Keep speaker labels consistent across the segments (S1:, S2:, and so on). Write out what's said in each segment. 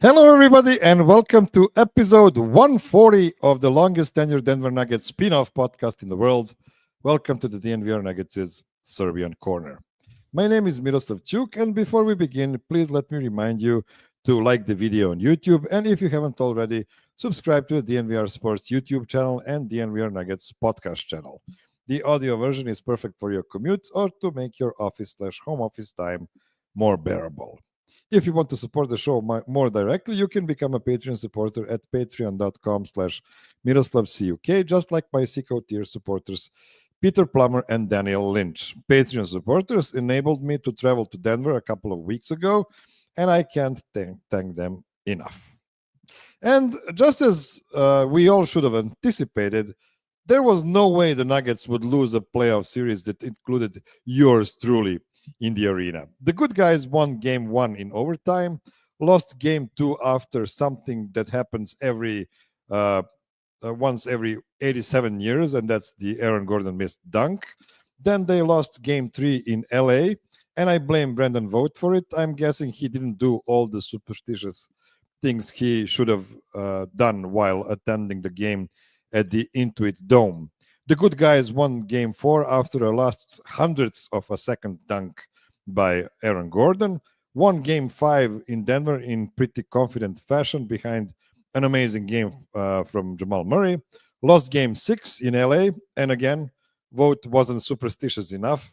S1: Hello, everybody, and welcome to episode 140 of the longest tenured Denver Nuggets spin-off podcast in the world. Welcome to the DNVR Nuggets' Serbian Corner. My name is Miroslav, and before we begin, please let me remind you to like the video on YouTube, and if you haven't already, subscribe to the DNVR Sports YouTube channel and DNVR Nuggets podcast channel. The audio version is perfect for your commute or to make your office/home office time more bearable. If you want to support the show more directly, you can become a Patreon supporter at patreon.com/MiroslavCuk, just like my Sicko tier supporters, Peter Plummer and Daniel Lynch. Patreon supporters enabled me to travel to Denver a couple of weeks ago, and I can't thank them enough. And just as we all should have anticipated, there was no way the Nuggets would lose a playoff series that included yours truly in the arena. The good guys won game 1 in overtime, lost game 2 after something that happens once every 87 years, and that's the Aaron Gordon missed dunk. Then they lost game 3 in LA, and I blame Brandon Vogt for it. I'm guessing he didn't do all the superstitious things he should have done while attending the game at the Intuit Dome. The good guys won game 4 after a last hundredths of a second dunk by Aaron Gordon, won game 5 in Denver in pretty confident fashion behind an amazing game from Jamal Murray, lost game 6 in LA, and again, Vogt wasn't superstitious enough.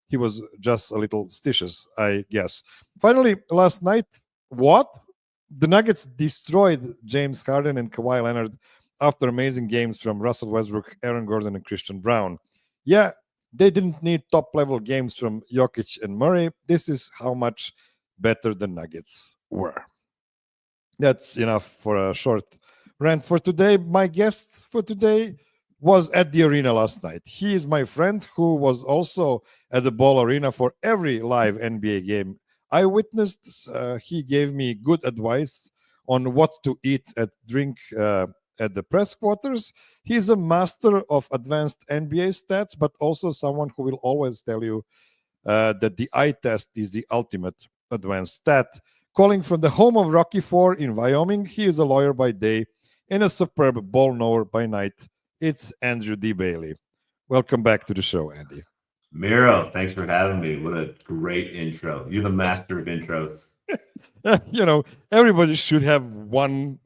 S1: He was just a little stitious, I guess. Finally, last night, what? The Nuggets destroyed James Harden and Kawhi Leonard after amazing games from Russell Westbrook, Aaron Gordon, and Christian Braun. Yeah, they didn't need top-level games from Jokics and Murray. This is how much better the Nuggets were. That's enough for a short rant for today. My guest for today was at the arena last night. He is my friend who was also at the Ball Arena for every live NBA game I witnessed. He gave me good advice on what to eat and drink at the press quarters. He's a master of advanced NBA stats, but also someone who will always tell you that the eye test is the ultimate advanced stat. Calling from the home of Rocky IV in Wyoming, he is a lawyer by day and a superb ball knower by night. It's Andrew D. Bailey. Welcome back to the show, Andy.
S2: Miro, thanks for having me. What a great intro. You're the master of intros.
S1: Everybody should have one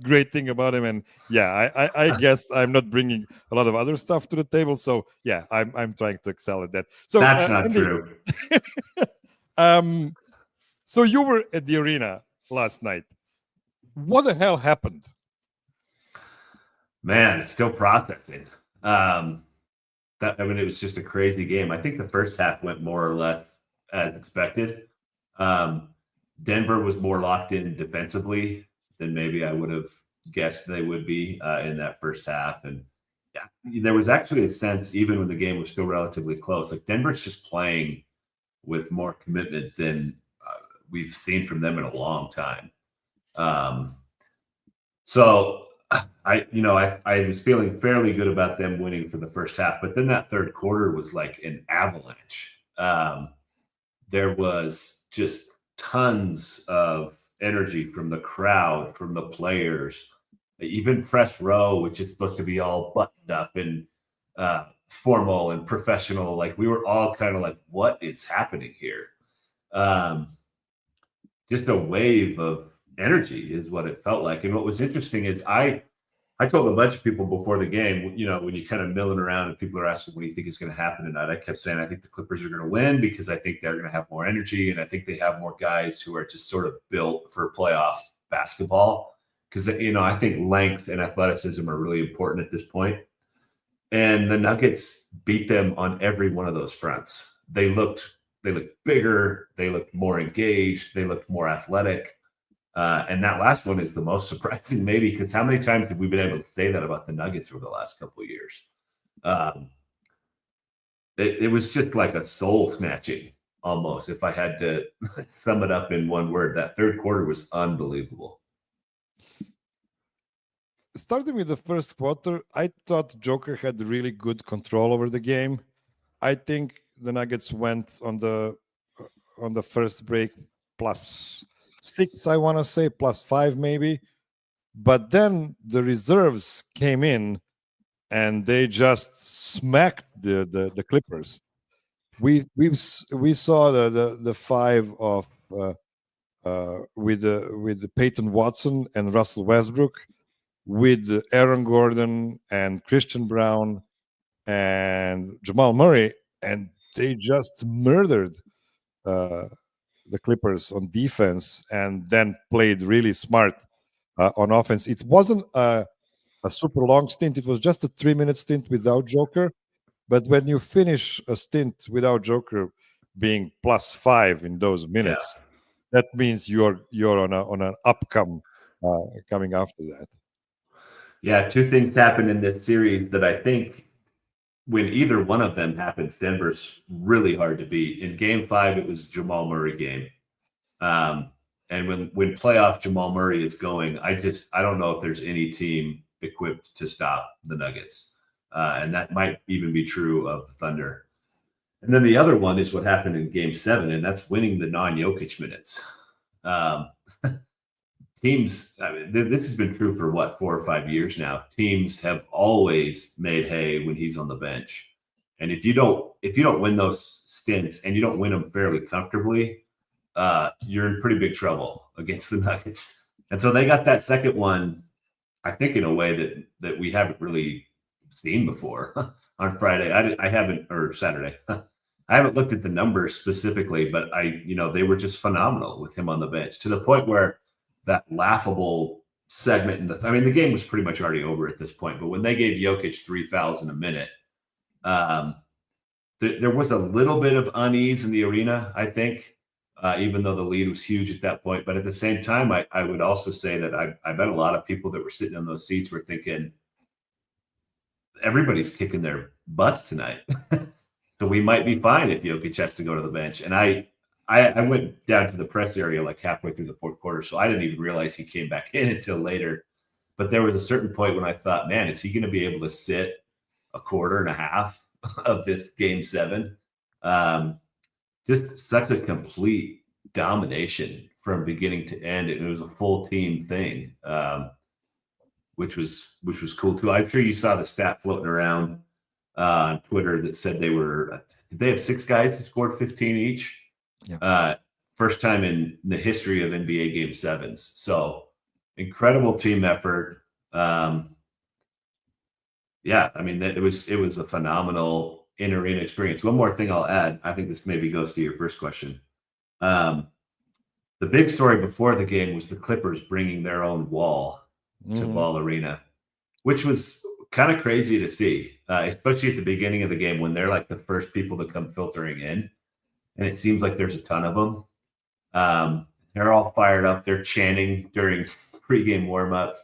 S1: great thing about him, and yeah, I guess I'm not bringing a lot of other stuff to the table, so yeah, I'm trying to excel at that. So
S2: that's not true.
S1: So you were at the arena last night. What the hell happened?
S2: Man, it's still processing. It was just a crazy game. I think the first half went more or less as expected. Denver was more locked in defensively than maybe I would have guessed they would be in that first half. And yeah, there was actually a sense, even when the game was still relatively close, like Denver's just playing with more commitment than we've seen from them in a long time. So I was feeling fairly good about them winning for the first half, but then that third quarter was like an avalanche. There was just tons of energy from the crowd, from the players, even press row, which is supposed to be all buttoned up and formal and professional. Like we were all kind of like, what is happening here? Just a wave of energy is what it felt like. And what was interesting is I told a bunch of people before the game, when you kind of milling around and people are asking, what do you think is going to happen tonight? I kept saying, I think the Clippers are going to win because I think they're going to have more energy. And I think they have more guys who are just sort of built for playoff basketball. Because, I think length and athleticism are really important at this point. And the Nuggets beat them on every one of those fronts. They looked bigger, they looked more engaged, they looked more athletic. And that last one is the most surprising, maybe, because how many times have we been able to say that about the Nuggets over the last couple of years? It was just like a soul snatching almost. If I had to sum it up in one word, that third quarter was unbelievable.
S1: Starting with the first quarter, I thought Joker had really good control over the game. I think the Nuggets went on the first break +6, I want to say, +5 maybe. But then the reserves came in and they just smacked the Clippers. We saw the five of with the Peyton Watson and Russell Westbrook, with Aaron Gordon and Christian Braun and Jamal Murray, and they just murdered the Clippers on defense, and then played really smart on offense. It wasn't a super long stint. It was just a 3-minute stint without Joker. But when you finish a stint without Joker being +5 in those minutes, that means you're on an upcome coming after that.
S2: Yeah, two things happened in this series that I think when either one of them happens, Denver's really hard to beat. In Game 5, it was Jamal Murray game. And when playoff Jamal Murray is going, I don't know if there's any team equipped to stop the Nuggets. And that might even be true of the Thunder. And then the other one is what happened in Game 7, and that's winning the non-Jokic minutes. Teams, this has been true for 4 or 5 years now. Teams have always made hay when he's on the bench. And if you don't win those stints and you don't win them fairly comfortably, you're in pretty big trouble against the Nuggets. And so they got that second one, I think, in a way that we haven't really seen before on Friday. I haven't, or Saturday. I haven't looked at the numbers specifically, but they were just phenomenal with him on the bench, to the point where that laughable segment the game was pretty much already over at this point, but when they gave Jokic 3 fouls in a minute, there was a little bit of unease in the arena, I think, even though the lead was huge at that point. But at the same time, I would also say that I bet a lot of people that were sitting on those seats were thinking, everybody's kicking their butts tonight. So we might be fine if Jokic has to go to the bench. And I went down to the press area like halfway through the fourth quarter, so I didn't even realize he came back in until later. But there was a certain point when I thought, man, is he going to be able to sit a quarter and a half of this Game 7? Just such a complete domination from beginning to end. It was a full team thing, which was cool too. I'm sure you saw the stat floating around on Twitter that said they have 6 guys who scored 15 each. Yeah. First time in the history of NBA Game 7s. So incredible team effort. It was a phenomenal in-arena experience. One more thing I'll add. I think this maybe goes to your first question. The big story before the game was the Clippers bringing their own wall to Ball Arena, which was kind of crazy to see, especially at the beginning of the game when they're like the first people to come filtering in. And it seems like there's a ton of them. They're all fired up. They're chanting during pregame warmups.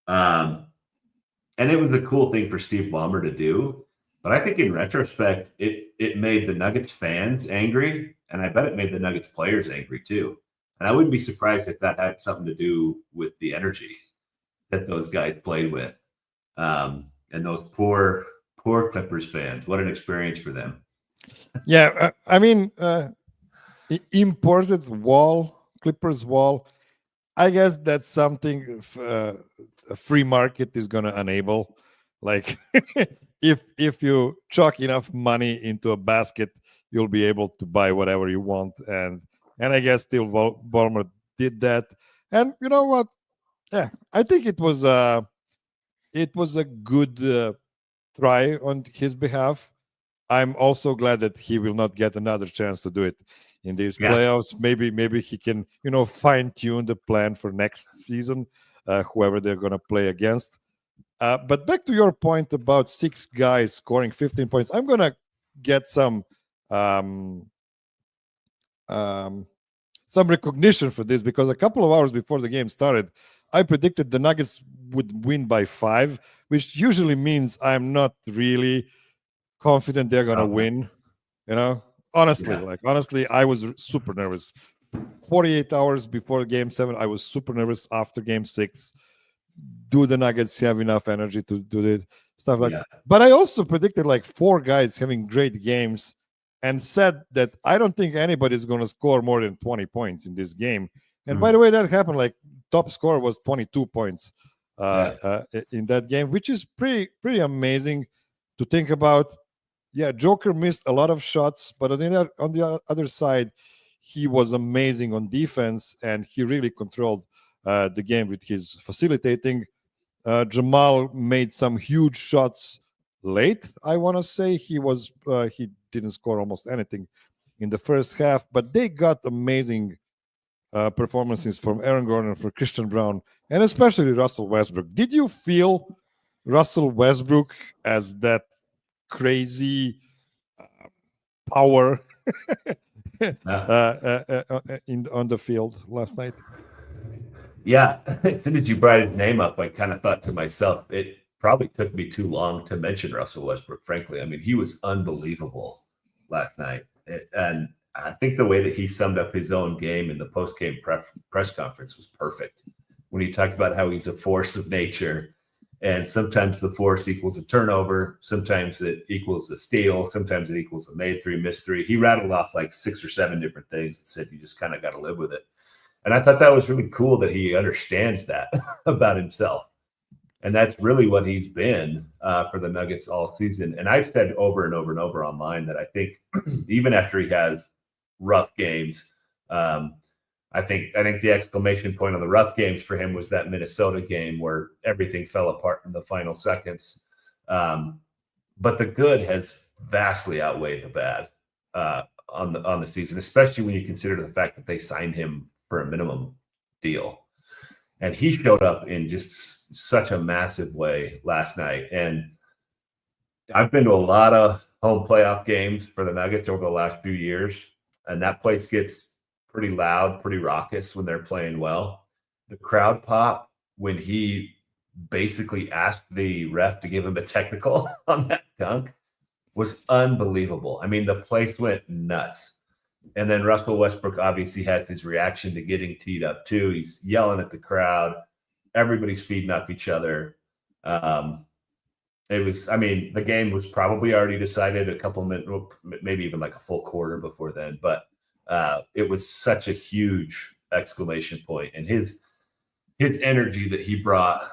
S2: And it was a cool thing for Steve Ballmer to do. But I think in retrospect, it made the Nuggets fans angry. And I bet it made the Nuggets players angry too. And I wouldn't be surprised if that had something to do with the energy that those guys played with. And those poor Clippers fans, what an experience for them.
S1: Yeah, imported wall, Clippers wall. I guess that's something a free market is going to enable. Like, if you chuck enough money into a basket, you'll be able to buy whatever you want. And I guess still Ballmer did that. And you know what? Yeah, I think it was a good try on his behalf. I'm also glad that he will not get another chance to do it in these playoffs. Maybe he can, fine tune the plan for next season, whoever they're going to play against. But back to your point about 6 guys scoring 15 points, I'm gonna get some recognition for this, because a couple of hours before the game started, I predicted the Nuggets would win by 5, which usually means I'm not really confident they're gonna win. Honestly, I was super nervous. 48 hours before Game 7, I was super nervous. After Game 6, do the Nuggets have enough energy to do it? Stuff like that. But I also predicted like 4 guys having great games, and said that I don't think anybody's going to score more than 20 points in this game. And by the way, that happened. Like, top score was 22 points in that game, which is pretty amazing to think about. Yeah, Joker missed a lot of shots, but on the other side, he was amazing on defense, and he really controlled the game with his facilitating. Jamal made some huge shots late. I want to say he didn't score almost anything in the first half, but they got amazing performances from Aaron Gordon, for Christian Braun, and especially Russell Westbrook. Did you feel Russell Westbrook as that crazy power on the field last night?
S2: Yeah, as soon as you brought his name up, I kind of thought to myself, it probably took me too long to mention Russell Westbrook, frankly. I mean, he was unbelievable last night. And I think the way that he summed up his own game in the post-game press conference was perfect. When he talked about how he's a force of nature, and sometimes the force equals a turnover, sometimes it equals a steal, sometimes it equals a made 3, missed 3. He rattled off like 6 or 7 different things and said, you just kind of got to live with it. And I thought that was really cool that he understands that about himself. And that's really what he's been for the Nuggets all season. And I've said over and over and over online that I think even after he has rough games, I think the exclamation point on the rough games for him was that Minnesota game where everything fell apart in the final seconds. But the good has vastly outweighed the bad on the season, especially when you consider the fact that they signed him for a minimum deal. And he showed up in just such a massive way last night. And I've been to a lot of home playoff games for the Nuggets over the last few years, and that place gets pretty loud, pretty raucous when they're playing well. The crowd pop when he basically asked the ref to give him a technical on that dunk was unbelievable. I mean, the place went nuts. And then Russell Westbrook obviously has his reaction to getting teed up too. He's yelling at the crowd. Everybody's feeding off each other. The game was probably already decided a couple minutes, maybe even like a full quarter before then. But it was such a huge exclamation point. And his energy that he brought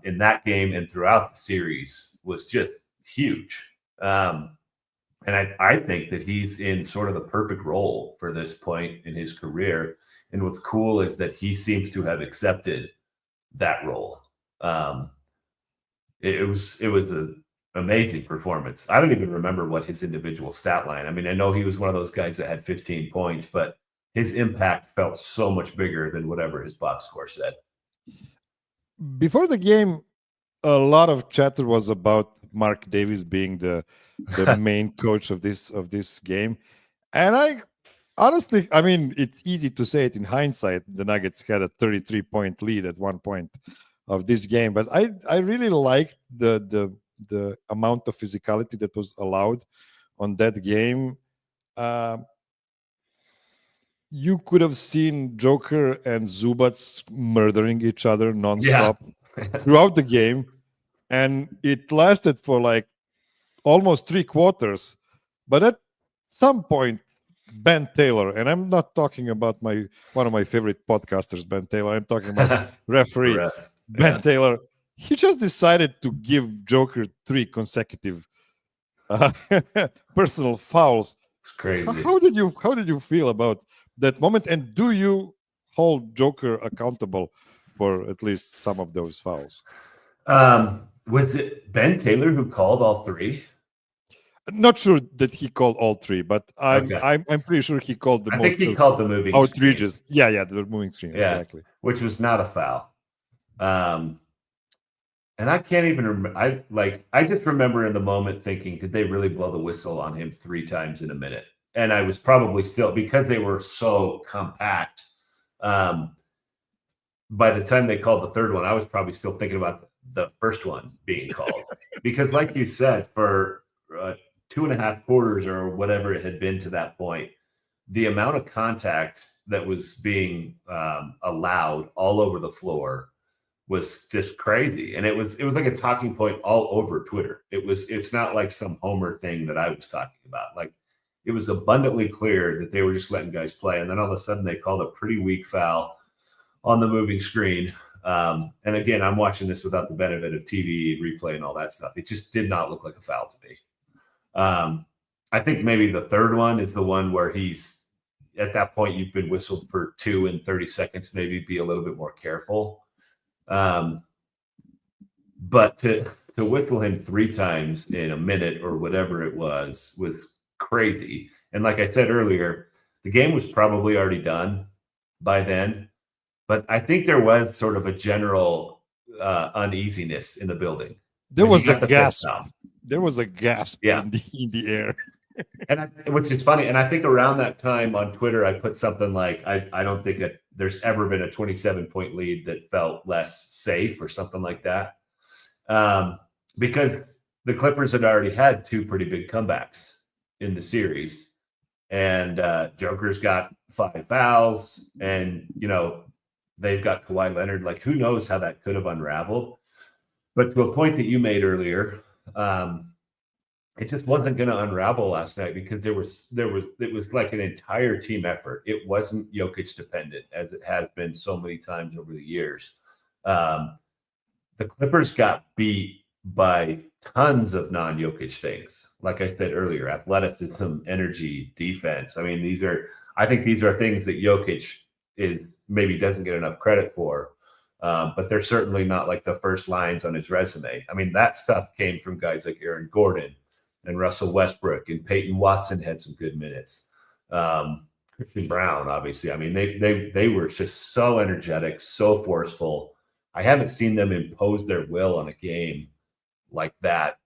S2: in that game and throughout the series was just huge. And I think that he's in sort of the perfect role for this point in his career. And what's cool is that he seems to have accepted that role. It was an amazing performance. I don't even remember what his individual stat line. I mean, I know he was one of those guys that had 15 points, but his impact felt so much bigger than whatever his box score said.
S1: Before the game, a lot of chatter was about Mark Davis being the main coach of this game. And I honestly, I mean, it's easy to say it in hindsight. The Nuggets had a 33-point lead at one point of this game, but I really liked the amount of physicality that was allowed on that game. You could have seen Joker and Zubats murdering each other nonstop throughout the game, and it lasted for like almost 3 quarters. But at some point, Ben Taylor, and I'm not talking about one of my favorite podcasters, Ben Taylor. I'm talking about referee Ben Taylor. He just decided to give Joker 3 consecutive personal fouls.
S2: It's crazy.
S1: How did you feel about that moment? And do you hold Joker accountable for at least some of those fouls?
S2: Was it Ben Taylor who called all 3?
S1: Not sure that he called all 3, but I'm pretty sure he called
S2: I think he called the moving
S1: outrageous.
S2: screen.
S1: Yeah, the moving screen, exactly.
S2: Which was not a foul. And I can't even remember. I just remember in the moment thinking, did they really blow the whistle on him 3 times in a minute? And I was probably still, because they were so compact. By the time they called the third one, I was probably still thinking about the first one being called. Because like you said, for 2.5 quarters or whatever it had been to that point, the amount of contact that was being allowed all over the floor was just crazy. And it was like a talking point all over Twitter. It's not like some Homer thing that I was talking about. Like, it was abundantly clear that they were just letting guys play. And then all of a sudden they called a pretty weak foul on the moving screen. And again, I'm watching this without the benefit of TV replay and all that stuff. It just did not look like a foul to me. I think maybe the third one is the one where he's, at that point, you've been whistled for 2 and 30 seconds, maybe be a little bit more careful. But to whistle him 3 times in a minute or whatever it was crazy. And like I said earlier, the game was probably already done by then. But I think there was sort of a general uneasiness in the building.
S1: There was a gasp. There was a gasp in the air.
S2: And which is funny. And I think around that time on Twitter, I put something like, I don't think that there's ever been a 27-point lead that felt less safe or something like that. Because the Clippers had already had 2 pretty big comebacks in the series. And Joker's got 5 fouls. And, they've got Kawhi Leonard. Like, who knows how that could have unraveled. But to a point that you made earlier, it just wasn't going to unravel last night because it was like an entire team effort. It wasn't Jokic dependent as it has been so many times over the years. The Clippers got beat by tons of non-Jokic things. Like I said earlier, athleticism, energy, defense. I mean, I think these are things that Jokic maybe doesn't get enough credit for. But they're certainly not like the first lines on his resume. I mean, that stuff came from guys like Aaron Gordon and Russell Westbrook, and Peyton Watson had some good minutes. Christian Braun, obviously. I mean, they were just so energetic, so forceful. I haven't seen them impose their will on a game like that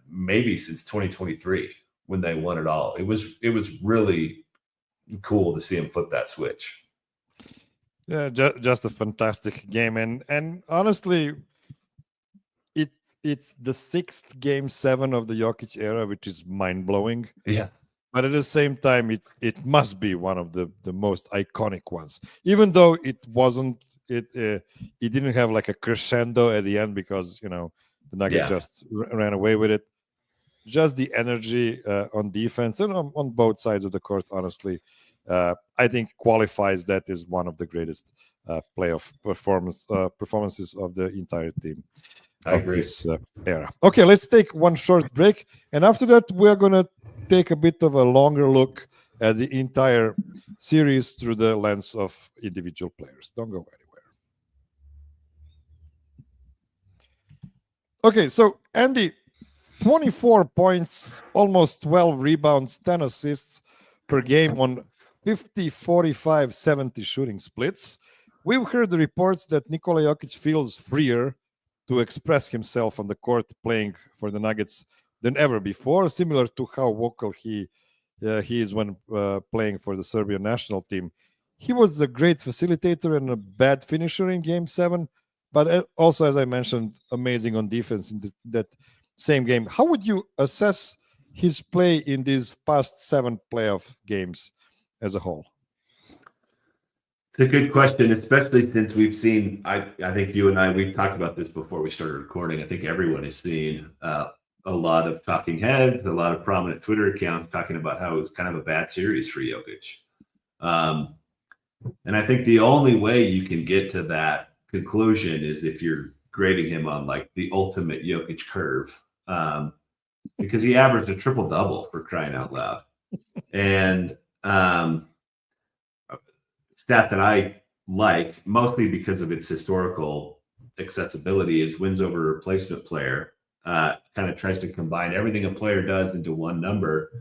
S2: maybe since 2023 when they won it all. It was really cool to see them flip that switch.
S1: Yeah, just a fantastic game, and honestly, it's the 6th Game 7 of the Jokic era, which is mind blowing.
S2: Yeah,
S1: but at the same time, it must be one of the most iconic ones, even though it wasn't. It didn't have like a crescendo at the end because the Nuggets just ran away with it. Just the energy on defense and on both sides of the court, honestly. I think qualifies that as one of the greatest playoff performances of the entire team of this era. Okay, let's take one short break, and after that, we're gonna take a bit of a longer look at the entire series through the lens of individual players. Don't go anywhere. Okay, so Andy, 24 points, almost 12 rebounds, 10 assists per game on 50, 45, 70 shooting splits. We've heard the reports that Nikola Jokic feels freer to express himself on the court playing for the Nuggets than ever before, similar to how vocal he is when playing for the Serbian national team. He was a great facilitator and a bad finisher in Game 7, but also, as I mentioned, amazing on defense in that same game. How would you assess his play in these past 7 playoff games as a whole?
S2: It's a good question, especially since we've seen, I think you and I, we've talked about this before we started recording. I think everyone has seen a lot of talking heads, a lot of prominent Twitter accounts talking about how it was kind of a bad series for Jokic. And I think the only way you can get to that conclusion is if you're grading him on like the ultimate Jokic curve, because he averaged a triple-double, for crying out loud. And stat that I like, mostly because of its historical accessibility, is wins over replacement player. Kind of tries to combine everything a player does into one number.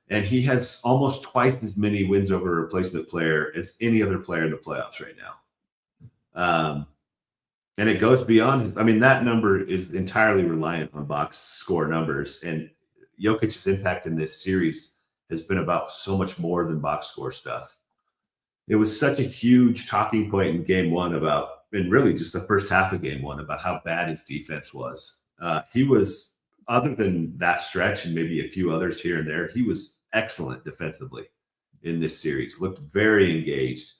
S2: And he has almost twice as many wins over replacement player as any other player in the playoffs right now. And it goes beyond his. I mean, that number is entirely reliant on box score numbers. And Jokic's impact in this series has been about so much more than box score stuff. It was such a huge talking point in game one about, and really just the first half of game one, about how bad his defense was. He was, other than that stretch and maybe a few others here and there, he was excellent defensively in this series, looked very engaged.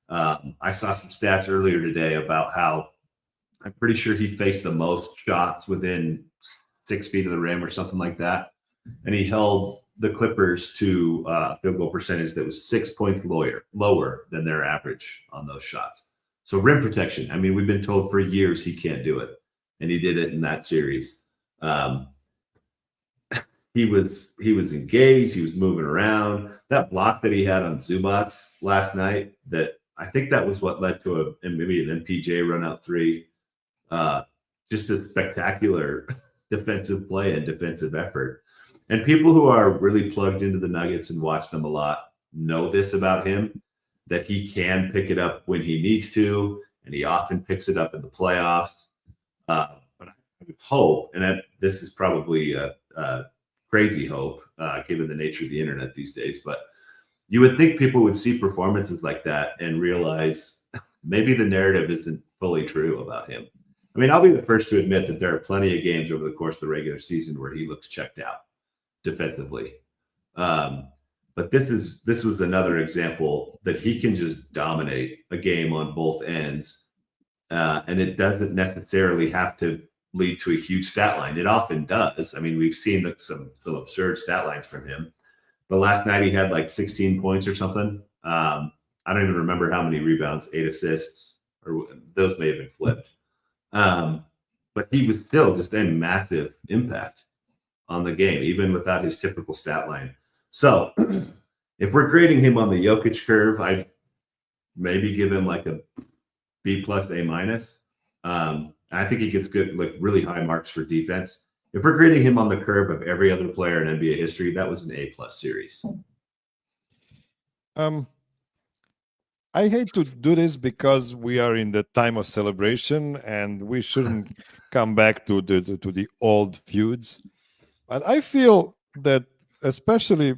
S2: I saw some stats earlier today about how I'm pretty sure he faced the most shots within 6 feet of the rim or something like that. And he held the Clippers to a field goal percentage that was 6 points lower than their average on those shots. So rim protection, I mean, we've been told for years he can't do it. And he did it in that series. He was engaged. He was moving around. That block that he had on Zubac last night, that I think that was what led to maybe an MPJ run out three. Just a spectacular defensive play and defensive effort. And people who are really plugged into the Nuggets and watch them a lot know this about him, that he can pick it up when he needs to, and he often picks it up in the playoffs. But I would hope, and this is probably a crazy hope, given the nature of the internet these days, but you would think people would see performances like that and realize maybe the narrative isn't fully true about him. I mean, I'll be the first to admit that there are plenty of games over the course of the regular season where he looks checked out defensively. But this was another example that he can just dominate a game on both ends. And it doesn't necessarily have to lead to a huge stat line. It often does. I mean, we've seen some absurd stat lines from him. But last night he had like 16 points or something. I don't even remember how many rebounds, 8 assists, or those may have been flipped. But he was still just a massive impact on the game, even without his typical stat line. So if we're grading him on the Jokic curve, I'd maybe give him like a B+, A-. I think he gets good, like really high marks for defense. If we're grading him on the curve of every other player in NBA history, that was an A+ series.
S1: I hate to do this because we are in the time of celebration and we shouldn't come back to the old feuds. But I feel that, especially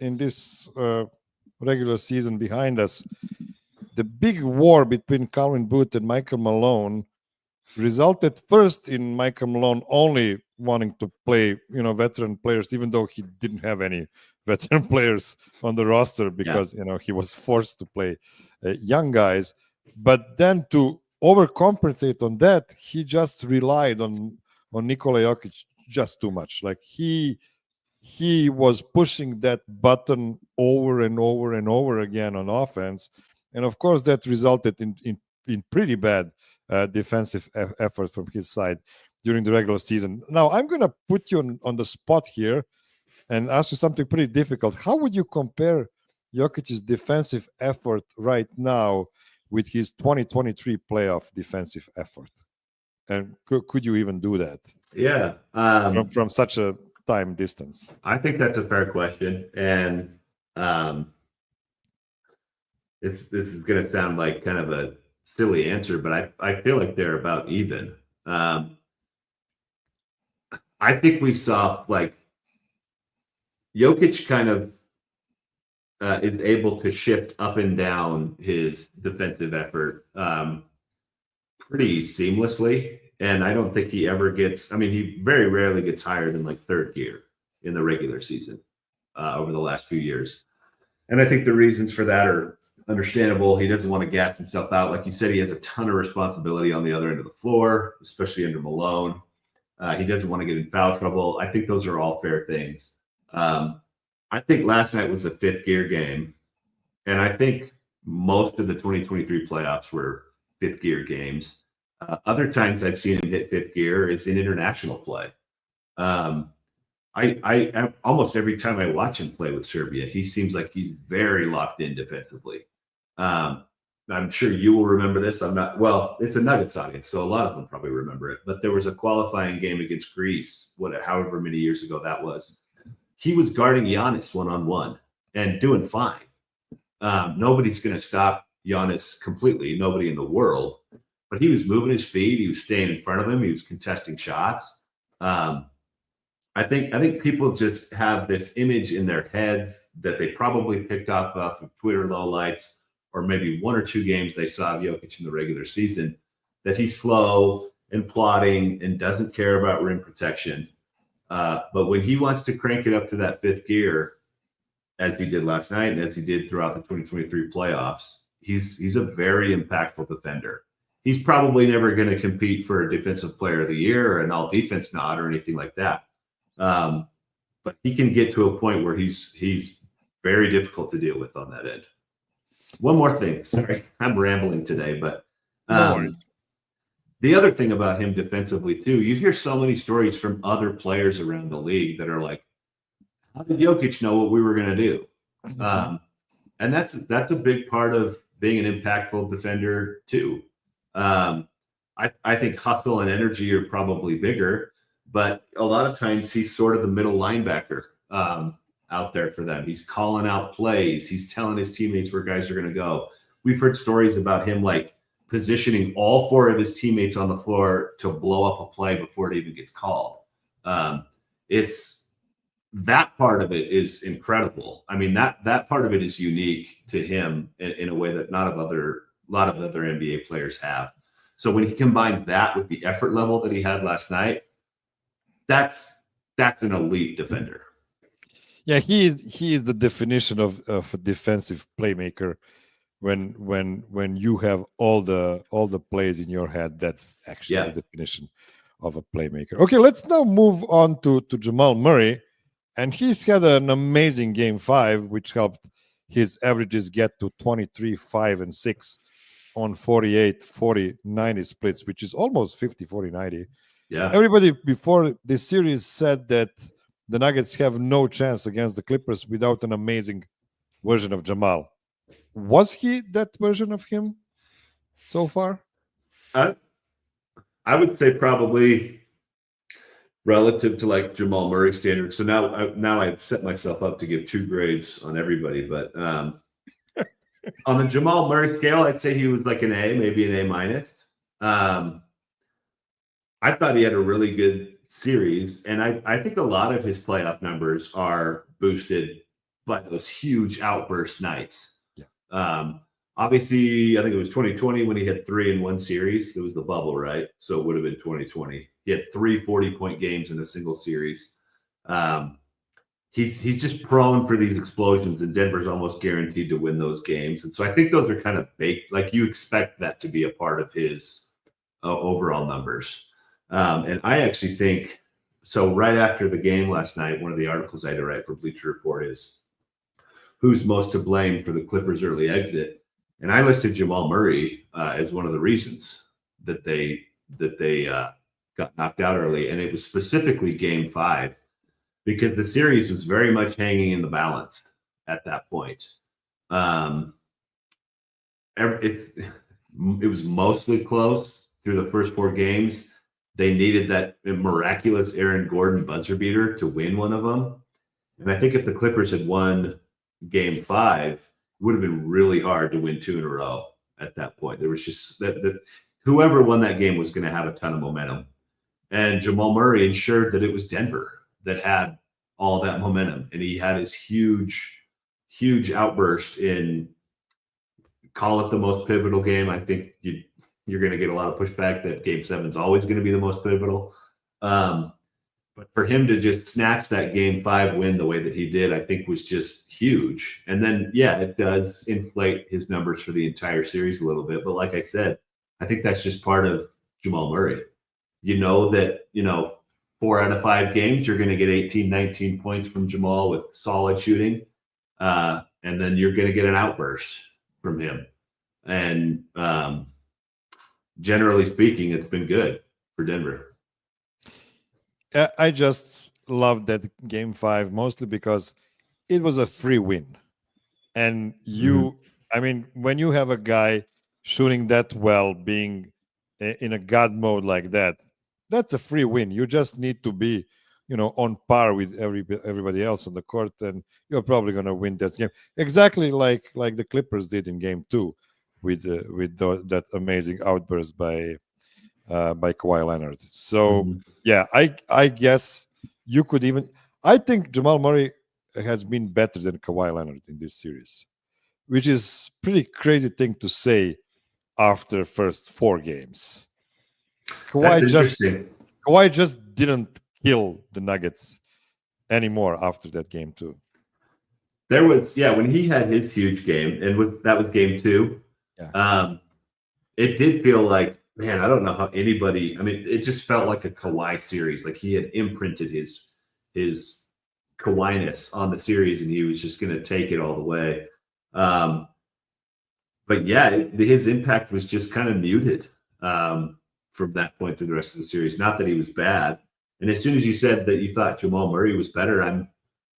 S1: in this regular season behind us, the big war between Calvin Booth and Michael Malone resulted first in Michael Malone only wanting to play, veteran players, even though he didn't have any veteran players on the roster because, he was forced to play young guys. But then to overcompensate on that, he just relied on Nikola Jokic just too much. Like he was pushing that button over and over and over again on offense. And of course, that resulted in pretty bad defensive efforts from his side during the regular season. Now, I'm going to put you on the spot here and ask you something pretty difficult. How would you compare Jokic's defensive effort right now with his 2023 playoff defensive effort? And could you even do that?
S2: Yeah.
S1: From such a time distance?
S2: I think that's a fair question. And this is going to sound like kind of a silly answer, but I feel like they're about even. I think we saw like Jokic kind of is able to shift up and down his defensive effort pretty seamlessly. And I don't think he ever gets, he very rarely gets higher than like third gear in the regular season over the last few years. And I think the reasons for that are understandable. He doesn't want to gas himself out. Like you said, he has a ton of responsibility on the other end of the floor, especially under Malone. He doesn't want to get in foul trouble. I think those are all fair things. I think last night was a fifth gear game. And I think most of the 2023 playoffs were fifth gear games. Other times I've seen him hit fifth gear is in international play. I almost every time I watch him play with Serbia, he seems like he's very locked in defensively. I'm sure you will remember this. It's a Nuggets audience, so a lot of them probably remember it. But there was a qualifying game against Greece, however many years ago that was. He was guarding Giannis one-on-one and doing fine. Nobody's going to stop Giannis completely, nobody in the world. but he was moving his feet. He was staying in front of him. He was contesting shots. I think people just have this image in their heads that they probably picked up off of Twitter lowlights or maybe one or two games they saw of Jokic in the regular season, that he's slow and plodding and doesn't care about rim protection. But when he wants to crank it up to that fifth gear, as he did last night and as he did throughout the 2023 playoffs, he's a very impactful defender. He's probably never going to compete for a defensive player of the year or an all defense nod or anything like that. But he can get to a point where he's very difficult to deal with on that end. One more thing. Sorry, I'm rambling today, but the other thing about him defensively too, you hear so many stories from other players around the league that are like, how did Jokic know what we were going to do? And that's a big part of being an impactful defender too. I think hustle and energy are probably bigger, but a lot of times he's sort of the middle linebacker out there for them. He's calling out plays. He's telling his teammates where guys are going to go. We've heard stories about him like positioning all four of his teammates on the floor to blow up a play before it even gets called. It's that part of it is incredible. I mean, that part of it is unique to him in a way that a lot of other NBA players have. So when he combines that with the effort level that he had last night, that's an elite defender.
S1: Yeah, he is the definition of a defensive playmaker. When you have all the plays in your head, that's actually the definition of a playmaker. Okay, let's now move on to Jamal Murray, and he's had an amazing game 5, which helped his averages get to 23, 5, and 6 on 48, 40, 90 splits, which is almost 50, 40, 90.
S2: Yeah.
S1: Everybody before this series said that the Nuggets have no chance against the Clippers without an amazing version of Jamal. Was he that version of him so far?
S2: I would say probably relative to like Jamal Murray standards. So now I've set myself up to give 2 grades on everybody, but on the Jamal Murray scale, I'd say he was like an A, maybe an A minus. I thought he had a really good series, and I think a lot of his playoff numbers are boosted by those huge outburst nights. Obviously, I think it was 2020 when he had 3 in one series. It was the bubble, right? So it would have been 2020. He had 3 40-point games in a single series. He's just prone for these explosions, and Denver's almost guaranteed to win those games. And so I think those are kind of baked. Like you expect that to be a part of his overall numbers. And I actually think, so right after the game last night, one of the articles I had to write for Bleacher Report is who's most to blame for the Clippers' early exit. And I listed Jamal Murray as one of the reasons that they got knocked out early. And it was specifically game 5, because the series was very much hanging in the balance at that point. It was mostly close through the first 4 games. They needed that miraculous Aaron Gordon buzzer beater to win one of them. And I think if the Clippers had won game 5, it would have been really hard to win 2 in a row at that point. There was just that whoever won that game was going to have a ton of momentum. And Jamal Murray ensured that it was Denver that had all that momentum. And he had his huge outburst in, call it the most pivotal game. I think you're going to get a lot of pushback that game 7 is always going to be the most pivotal. But for him to just snatch that game 5 win the way that he did, I think was just huge. And then, yeah, it does inflate his numbers for the entire series a little bit. But like I said, I think that's just part of Jamal Murray. You know that, 4 out of 5 games, you're going to get 18, 19 points from Jamal with solid shooting. And then you're going to get an outburst from him. And generally speaking, it's been good for Denver.
S1: I just loved that game 5, mostly because it was a free win. And I mean, when you have a guy shooting that well, being in a God mode like that, that's a free win. You just need to be, on par with everybody else on the court, and you're probably going to win that game. Exactly like the Clippers did in game 2. that amazing outburst by Kawhi Leonard. So yeah, I guess you could even. I think Jamal Murray has been better than Kawhi Leonard in this series, which is pretty crazy thing to say after first 4 games.
S2: That's interesting.
S1: Kawhi just didn't kill the Nuggets anymore after that game too.
S2: There was, when he had his huge game, and that was game 2.
S1: Yeah.
S2: It did feel like, man, I don't know how anybody. I mean, it just felt like a Kawhi series. Like he had imprinted his Kawhi-ness on the series, and he was just going to take it all the way. But yeah, his impact was just kind of muted from that point to the rest of the series. Not that he was bad. And as soon as you said that you thought Jamal Murray was better, I'm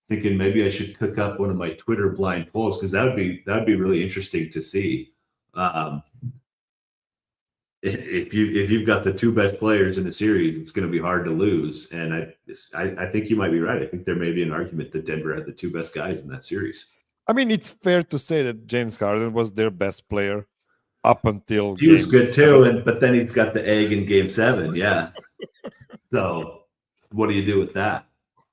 S2: thinking maybe I should cook up one of my Twitter blind polls, because that would be really interesting to see. If you've got the 2 best players in the series, it's going to be hard to lose. And I think you might be right. I think there may be an argument that Denver had the 2 best guys in that series.
S1: I mean, it's fair to say that James Harden was their best player up until
S2: he was good 7. But then he's got the egg in game 7. Yeah. So what do you do with that?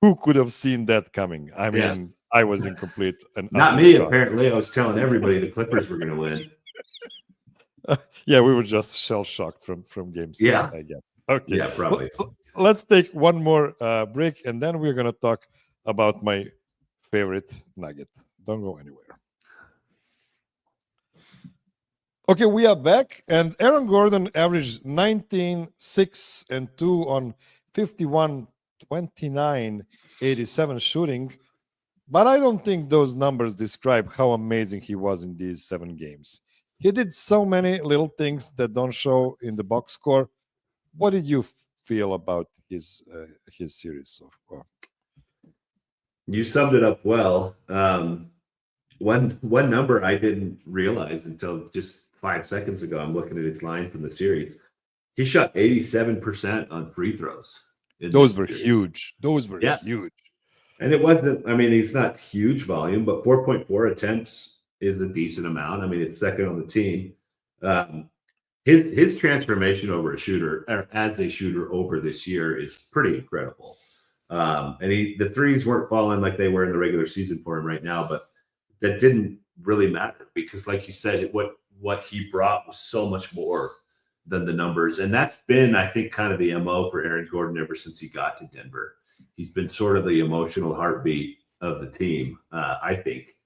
S1: Who could have seen that coming? I mean, I was in complete and
S2: not me. Shock. Apparently, I was telling everybody the Clippers were going to win.
S1: Yeah, we were just shell shocked from game 6. I guess. Okay.
S2: Yeah, probably.
S1: Let's take one more break, and then we're gonna talk about my favorite Nugget. Don't go anywhere. Okay, we are back, and Aaron Gordon averaged 19, 6, and 2 on 51, 29, 87 shooting. But I don't think those numbers describe how amazing he was in these 7 games. He did so many little things that don't show in the box score. What did you feel about his series so far?
S2: You summed it up well. One number I didn't realize until just 5 seconds ago. I'm looking at his line from the series. He shot 87% on free throws.
S1: Those were huge. Those were huge.
S2: And it wasn't, I mean, it's not huge volume, but 4.4 attempts is a decent amount. I mean, it's second on the team. His transformation as a shooter over this year is pretty incredible. And the threes weren't falling like they were in the regular season for him right now, but that didn't really matter because, like you said, what he brought was so much more than the numbers. And that's been, I think, kind of the MO for Aaron Gordon ever since he got to Denver. He's been sort of the emotional heartbeat of the team, I think.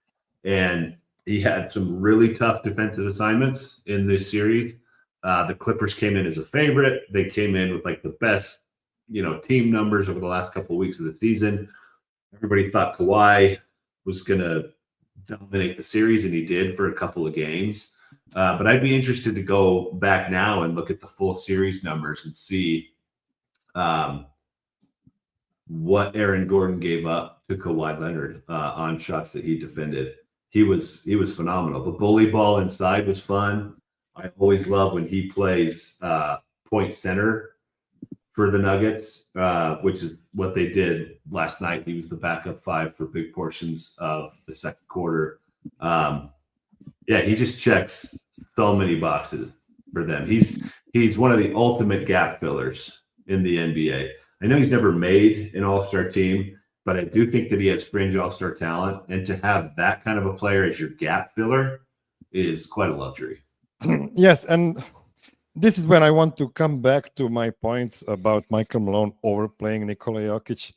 S2: And he had some really tough defensive assignments in this series. The Clippers came in as a favorite. They came in with like the best, team numbers over the last couple of weeks of the season. Everybody thought Kawhi was going to dominate the series, and he did for a couple of games. But I'd be interested to go back now and look at the full series numbers and see what Aaron Gordon gave up to Kawhi Leonard on shots that he defended. He was phenomenal. The bully ball inside was fun. I always love when he plays point center for the Nuggets, which is what they did last night. He was the backup 5 for big portions of the second quarter. He just checks so many boxes for them. He's one of the ultimate gap fillers in the NBA. I know he's never made an all-star team, but I do think that he has fringe all-star talent. And to have that kind of a player as your gap filler is quite a luxury.
S1: Yes, and this is when I want to come back to my point about Michael Malone overplaying Nikola Jokic.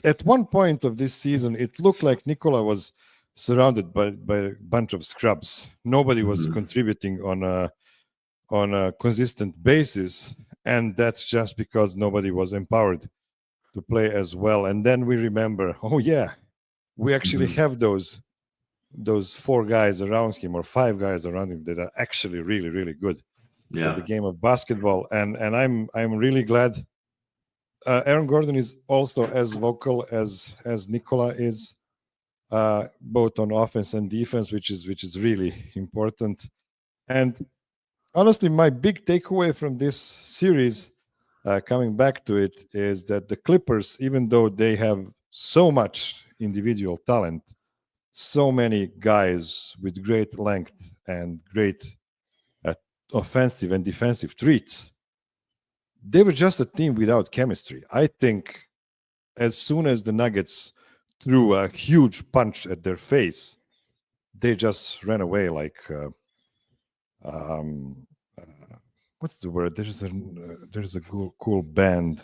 S1: At one point of this season, it looked like Nikola was surrounded by a bunch of scrubs. Nobody was contributing on a consistent basis, and that's just because nobody was empowered to play as well. And then we remember, we actually have those 4 guys around him or 5 guys around him that are actually really, really good at the game of basketball. And I'm really glad Aaron Gordon is also as vocal as Nikola is, both on offense and defense, which is really important. And honestly, my big takeaway from this series, coming back to it, is that the Clippers, even though they have so much individual talent, so many guys with great length and great offensive and defensive traits. They were just a team without chemistry. I think as soon as the Nuggets threw a huge punch at their face, they just ran away like what's the word? There's a cool band.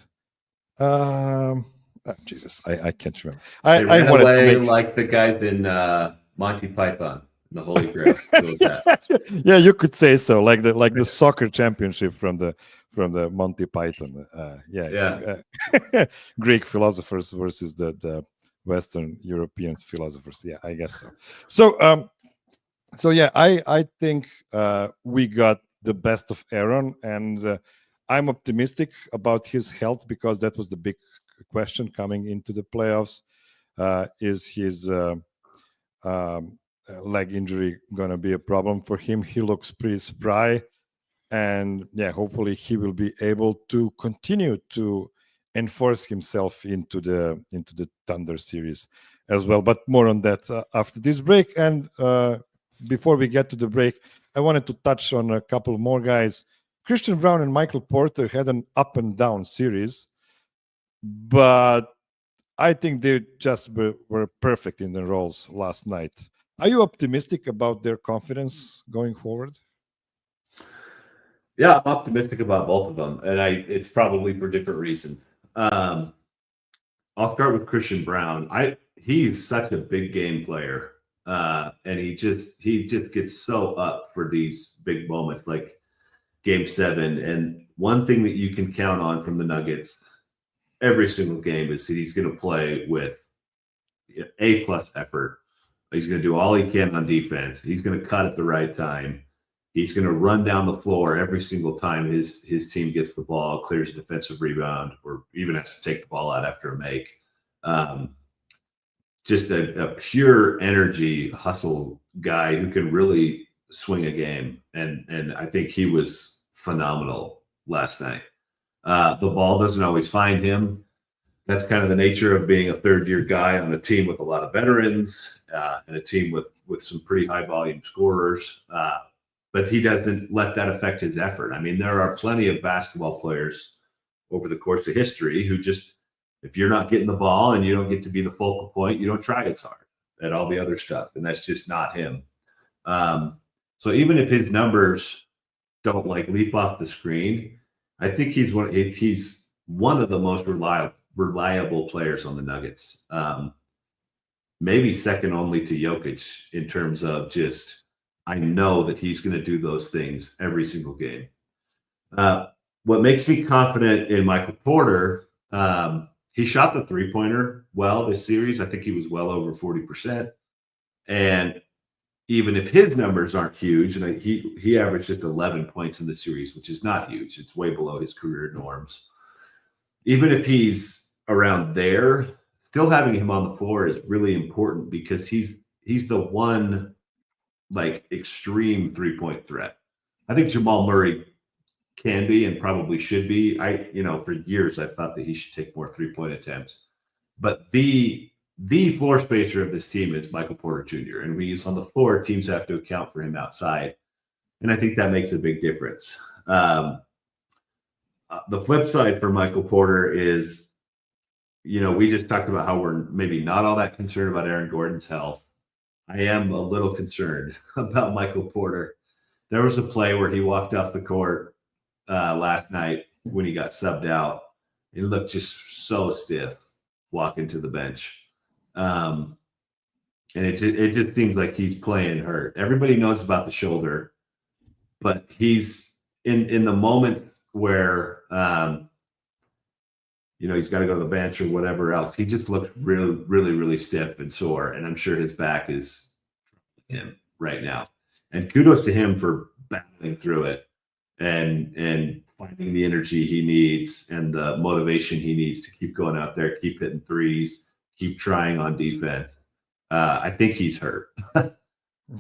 S1: Jesus, I can't remember.
S2: They ran
S1: wanted
S2: away
S1: to make
S2: like the guys in Monty Python, the Holy Grail.
S1: yeah, you could say so, like the soccer championship from the Monty Python. Greek philosophers versus the Western European philosophers. Yeah, I guess so. So yeah, I think we got the best of Aaron, and I'm optimistic about his health because that was the big question coming into the playoffs. Is his leg injury going to be a problem for him? He looks pretty spry, and yeah, hopefully he will be able to continue to enforce himself into the Thunder series as well. But more on that after this break. And before we get to the break, I wanted to touch on a couple more guys. Christian Braun and Michael Porter had an up and down series, but I think they just were perfect in their roles last night. Are you optimistic about their confidence going forward?
S2: Yeah, I'm optimistic about both of them, and it's probably for different reasons. I'll start with Christian Braun. He's such a big game player, and he just gets so up for these big moments like Game 7. And one thing that you can count on from the Nuggets every single game is that he's going to play with A+ effort. He's going to do all he can on defense. He's going to cut at the right time. He's going to run down the floor every single time his team gets the ball, clears a defensive rebound, or even has to take the ball out after a make. Just a pure energy hustle guy who can really swing a game. And I think he was phenomenal last night. The ball doesn't always find him. That's kind of the nature of being a third-year guy on a team with a lot of veterans and a team with some pretty high-volume scorers. But he doesn't let that affect his effort. I mean, there are plenty of basketball players over the course of history who just, if you're not getting the ball and you don't get to be the focal point, you don't try as hard at all the other stuff. And that's just not him. So even if his numbers don't like leap off the screen, I think he's one of the most reliable players on the Nuggets. Maybe second only to Jokic in terms of just, I know that he's going to do those things every single game. What makes me confident in Michael Porter, he shot the three-pointer well this series. I think he was well over 40%. And even if his numbers aren't huge, and he averaged just 11 points in the series, which is not huge. It's way below his career norms. Even if he's around there, still having him on the floor is really important because he's the one like extreme three-point threat. I think Jamal Murray can be and probably should be. For years I've thought that he should take more three-point attempts. But the floor spacer of this team is Michael Porter Jr. And when he's on the floor, teams have to account for him outside. And I think that makes a big difference. The flip side for Michael Porter is, we just talked about how we're maybe not all that concerned about Aaron Gordon's health. I am a little concerned about Michael Porter. There was a play where he walked off the court last night when he got subbed out. He looked just so stiff walking to the bench. And it just seems like he's playing hurt. Everybody knows about the shoulder, but he's in the moment where he's got to go to the bench or whatever else. He just looks really, really, really stiff and sore. And I'm sure his back is him right now. And kudos to him for battling through it and finding the energy he needs and the motivation he needs to keep going out there, keep hitting threes, keep trying on defense. I think he's hurt.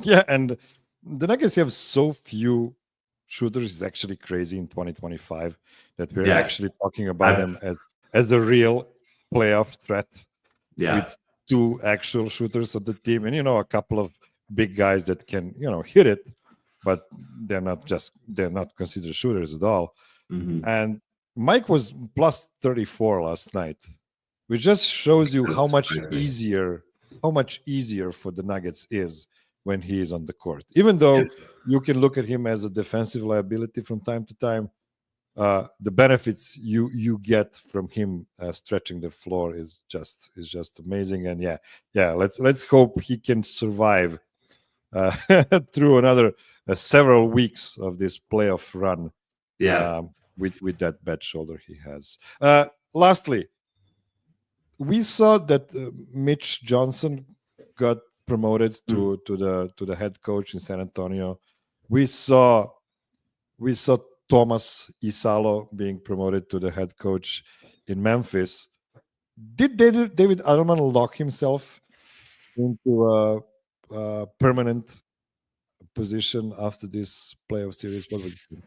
S1: Yeah, and the Nuggets have so few shooters. It's actually crazy in 2025 that we're actually talking about them as a real playoff threat with 2 actual shooters of the team, and a couple of big guys that can hit it, but they're not considered shooters at all.
S2: Mhm.
S1: And Mike was plus 34 last night, which just shows you how much easier for the Nuggets is when he is on the court. Even though you can look at him as a defensive liability from time to time, the benefits you get from him stretching the floor is just amazing. And let's hope he can survive through another several weeks of this playoff run. With that bad shoulder he has. Lastly, we saw that Mitch Johnson got promoted to the head coach in San Antonio. We saw Thomas Isalo being promoted to the head coach in Memphis. Did David Adelman lock himself into a permanent position after this playoff series? What would you think?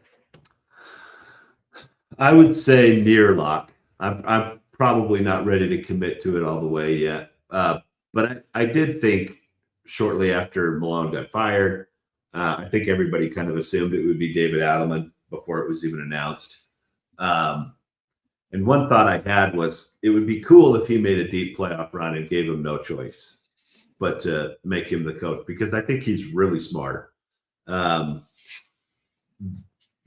S2: I would say near lock. I'm probably not ready to commit to it all the way yet. But I did think shortly after Malone got fired, I think everybody kind of assumed it would be David Adelman before it was even announced. And one thought I had was it would be cool if he made a deep playoff run and gave him no choice but to make him the coach, because I think he's really smart.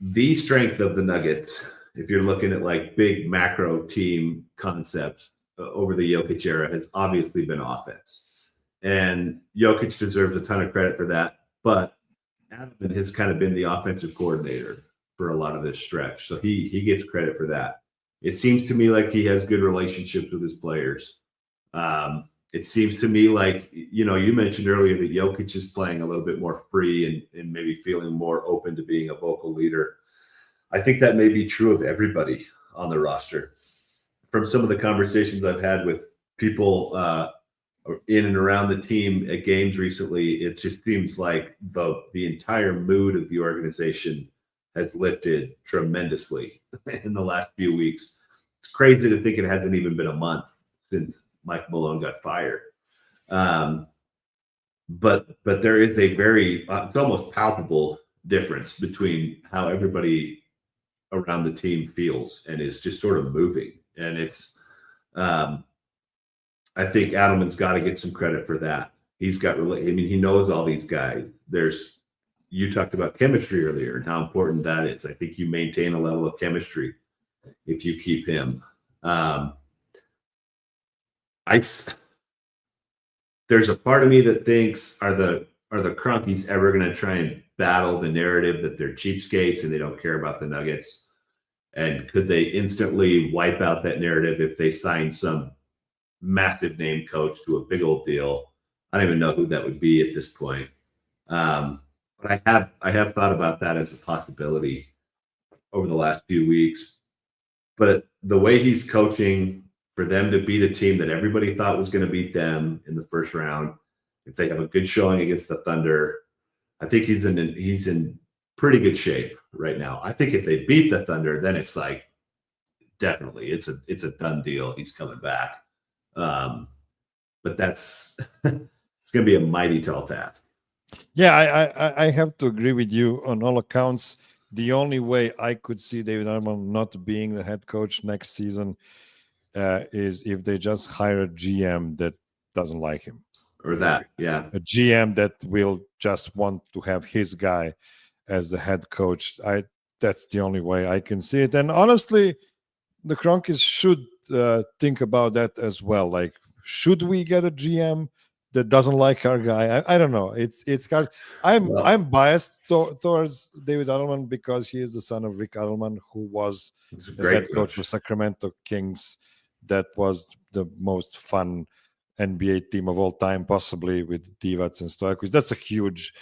S2: The strength of the Nuggets, if you're looking at like big macro team concepts over the Jokic era, has obviously been offense. And Jokic deserves a ton of credit for that. But Adelman has kind of been the offensive coordinator for a lot of this stretch. So he gets credit for that. It seems to me like he has good relationships with his players. It seems to me like, you mentioned earlier that Jokic is playing a little bit more free and maybe feeling more open to being a vocal leader. I think that may be true of everybody on the roster. From some of the conversations I've had with people in and around the team at games recently, it just seems like the entire mood of the organization has lifted tremendously in the last few weeks. It's crazy to think it hasn't even been a month since Mike Malone got fired. But there is a very, it's almost palpable difference between how everybody around the team feels and is just sort of moving. And it's, I think Adelman's got to get some credit for that. He's got, he knows all these guys. You talked about chemistry earlier and how important that is. I think you maintain a level of chemistry if you keep him. There's a part of me that thinks, are the Cronkies ever going to try and battle the narrative that they're cheapskates and they don't care about the Nuggets? And could they instantly wipe out that narrative if they sign some massive name coach to a big old deal? I don't even know who that would be at this point. But I have thought about that as a possibility over the last few weeks. But the way he's coaching, for them to beat a team that everybody thought was going to beat them in the first round, if they have a good showing against the Thunder, I think he's in pretty good shape right now. I think if they beat the Thunder, then it's like definitely it's a done deal. He's coming back. But that's it's going to be a mighty tall task.
S1: Yeah, I have to agree with you on all accounts. The only way I could see David Adelman not being the head coach next season is if they just hire a GM that doesn't like him.
S2: Or that, yeah.
S1: A GM that will just want to have his guy as the head coach. That's the only way I can see it. And honestly, the Cronkies should think about that as well. Like, should we get a GM that doesn't like our guy? I don't know. It's hard. I'm biased towards David Adelman because he is the son of Rick Adelman, who was the head coach for Sacramento Kings. That was the most fun NBA team of all time, possibly with Divac and Stojakovic. That's a huge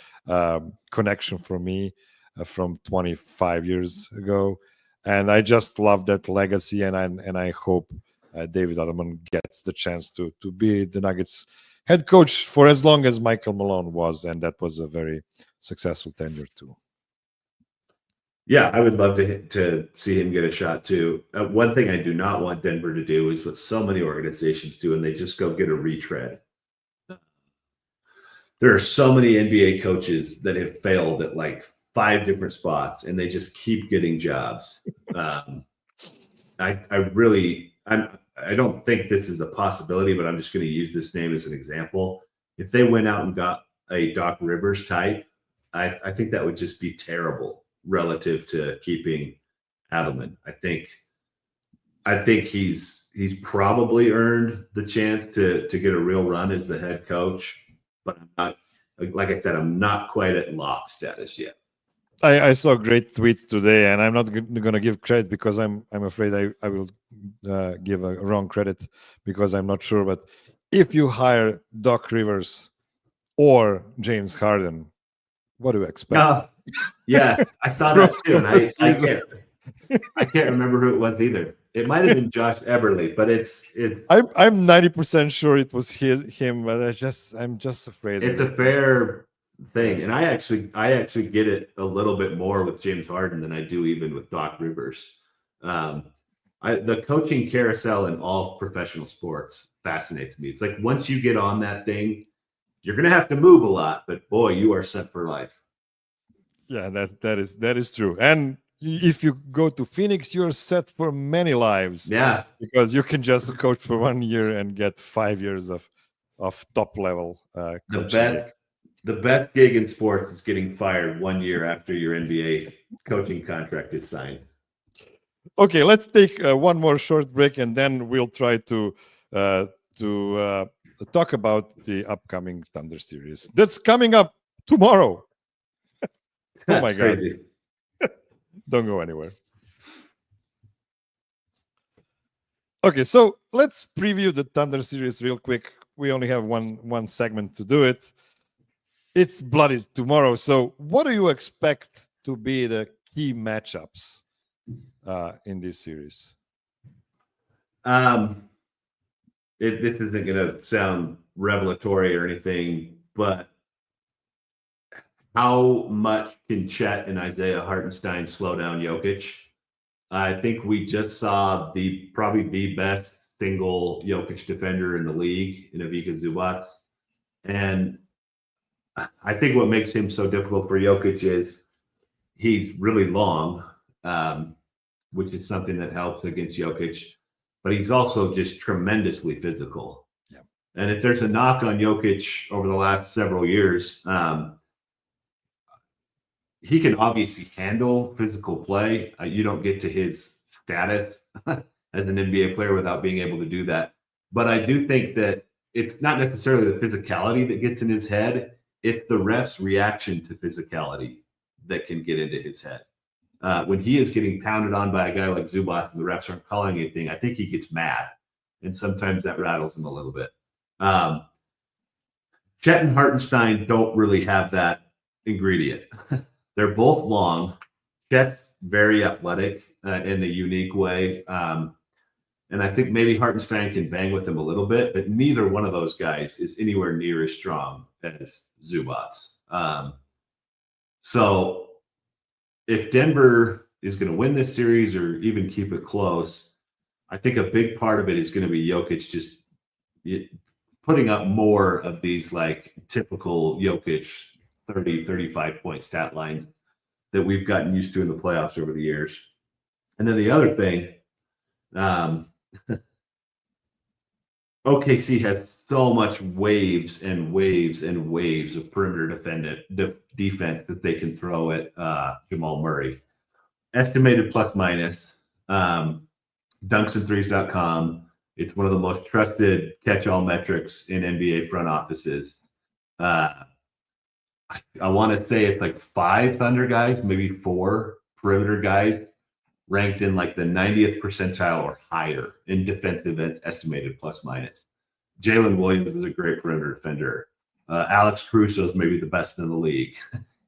S1: connection for me from 25 years ago. And I just love that legacy, and I hope David Adelman gets the chance to be the Nuggets head coach for as long as Michael Malone was, and that was a very successful tenure too.
S2: Yeah, I would love to see him get a shot too. One thing I do not want Denver to do is what so many organizations do, and they just go get a retread there are so many NBA coaches that have failed at like 5 different spots, and they just keep getting jobs. I don't think this is a possibility, but I'm just going to use this name as an example. If they went out and got a Doc Rivers type, I think that would just be terrible relative to keeping Adelman. I think he's probably earned the chance to get a real run as the head coach, but I'm not, like I said, I'm not quite at lock status yet.
S1: I saw great tweets today, and I'm not going to give credit because I'm afraid I will give a wrong credit because I'm not sure. But if you hire Doc Rivers or James Harden, what do you expect?
S2: Yeah, I saw that too, and I can't remember who it was either. It might have been Josh Eberle, but it's.
S1: I'm 90% sure it was him, but I'm just afraid.
S2: It's a fair thing, and I actually get it a little bit more with James Harden than I do even with Doc Rivers. The coaching carousel in all professional sports fascinates me. It's like once you get on that thing, you're going to have to move a lot, but boy, you are set for life.
S1: Yeah, that is true. And if you go to Phoenix, you're set for many lives.
S2: Yeah,
S1: because you can just coach for 1 year and get 5 years of top level coaching.
S2: The best gig in sports is getting fired 1 year after your NBA coaching contract is signed.
S1: Okay, let's take one more short break, and then we'll try to talk about the upcoming Thunder series that's coming up tomorrow. Oh my God! Don't go anywhere. Okay, so let's preview the Thunder series real quick. We only have one segment to do it. It's bloody tomorrow. So what do you expect to be the key matchups in this series?
S2: This isn't going to sound revelatory or anything, but how much can Chet and Isaiah Hartenstein slow down Jokic? I think we just saw probably the best single Jokic defender in the league in Ivica Zubac. And I think what makes him so difficult for Jokic is he's really long, which is something that helps against Jokic, but he's also just tremendously physical.
S1: Yeah.
S2: And if there's a knock on Jokic over the last several years, he can obviously handle physical play. You don't get to his status as an NBA player without being able to do that. But I do think that it's not necessarily the physicality that gets in his head. It's the ref's reaction to physicality that can get into his head. When he is getting pounded on by a guy like Zubac and the refs aren't calling anything, I think he gets mad. And sometimes that rattles him a little bit. Chet and Hartenstein don't really have that ingredient. They're both long. Chet's very athletic in a unique way. And I think maybe Hartenstein can bang with him a little bit, but neither one of those guys is anywhere near as strong as Zubac. So if Denver is going to win this series or even keep it close, I think a big part of it is going to be Jokic just putting up more of these like typical Jokic 30, 35 point stat lines that we've gotten used to in the playoffs over the years. And then the other thing, OKC has so much waves and waves and waves of perimeter defense that they can throw at Jamal Murray. Estimated plus minus, dunksandthrees.com. It's one of the most trusted catch-all metrics in NBA front offices. I want to say it's like 5 Thunder guys, maybe 4 perimeter guys ranked in like the 90th percentile or higher in defensive estimated plus minus. Jalen Williams is a great perimeter defender. Alex Caruso is maybe the best in the league.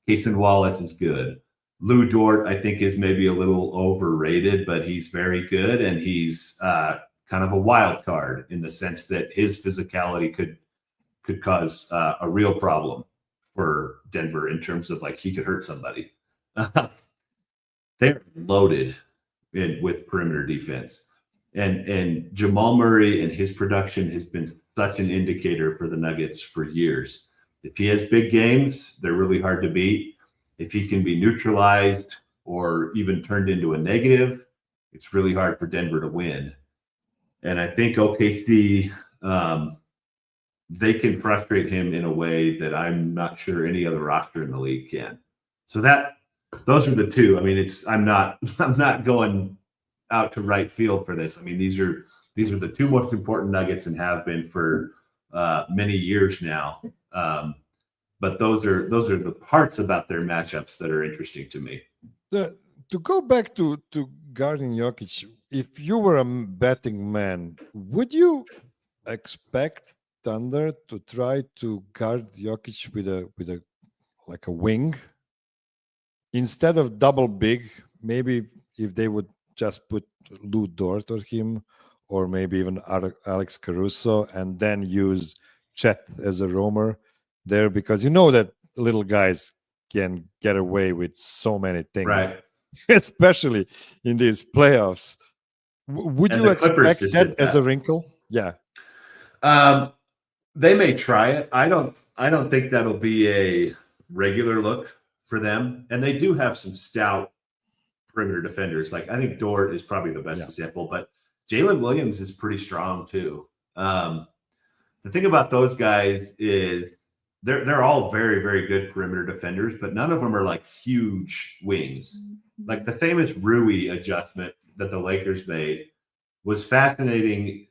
S2: Cason Wallace is good. Lou Dort, I think, is maybe a little overrated, but he's very good, and he's kind of a wild card in the sense that his physicality could cause a real problem for Denver in terms of like he could hurt somebody. They're loaded with perimeter defense. And Jamal Murray and his production has been such an indicator for the Nuggets for years. If he has big games, they're really hard to beat. If he can be neutralized or even turned into a negative, it's really hard for Denver to win. And I think OKC, they can frustrate him in a way that I'm not sure any other roster in the league can. So those are the two. I mean, I'm not going out to right field for this. I mean, these are the two most important Nuggets and have been for many years now. But those are the parts about their matchups that are interesting to me.
S1: To go back to guarding Jokic, if you were a betting man, would you expect Thunder to try to guard Jokic with a like a wing instead of double big? Maybe if they would just put Lou Dort on him, or maybe even Alex Caruso, and then use Chet as a roamer there, because you know that little guys can get away with so many things,
S2: right?
S1: Especially in these playoffs. Would you expect that as a wrinkle? Yeah.
S2: They may try it. I don't think that'll be a regular look for them. And they do have some stout perimeter defenders. Like, I think Dort is probably the best example, but Jalen Williams is pretty strong too. The thing about those guys is they're all very, very good perimeter defenders, but none of them are like huge wings. Like the famous Rui adjustment that the Lakers made was fascinating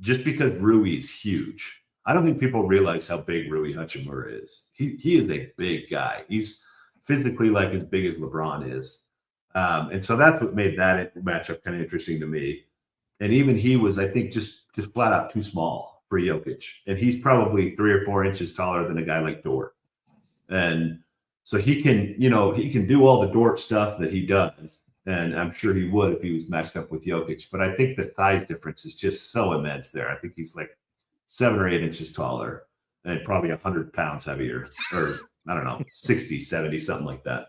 S2: just because Rui's huge. I don't think people realize how big Rui Hachimura is. He is a big guy. He's physically like as big as LeBron is. And so that's what made that matchup kind of interesting to me. And even he was, I think, just flat out too small for Jokic. And he's probably 3 or 4 inches taller than a guy like Dort. And so he can do all the Dort stuff that he does. And I'm sure he would if he was matched up with Jokic. But I think the size difference is just so immense there. I think he's like 7 or 8 inches taller and probably 100 pounds heavier, or I don't know, 60, 70, something like that.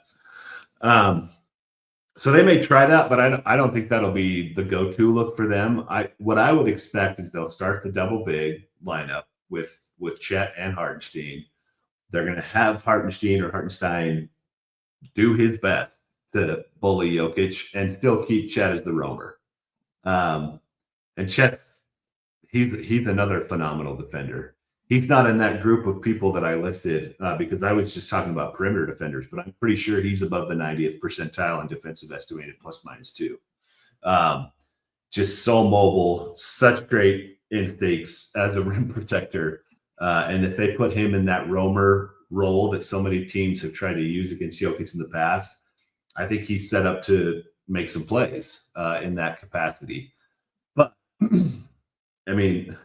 S2: So they may try that, but I don't think that'll be the go-to look for them. What I would expect is they'll start the double big lineup with Chet and Hartenstein. They're going to have Hartenstein do his best to bully Jokic and still keep Chet as the roamer. And Chet, he's another phenomenal defender. He's not in that group of people that I listed because I was just talking about perimeter defenders, but I'm pretty sure he's above the 90th percentile in defensive estimated ±2. Just so mobile, such great instincts as a rim protector. And if they put him in that roamer role that so many teams have tried to use against Jokic in the past, I think he's set up to make some plays in that capacity. But, I mean,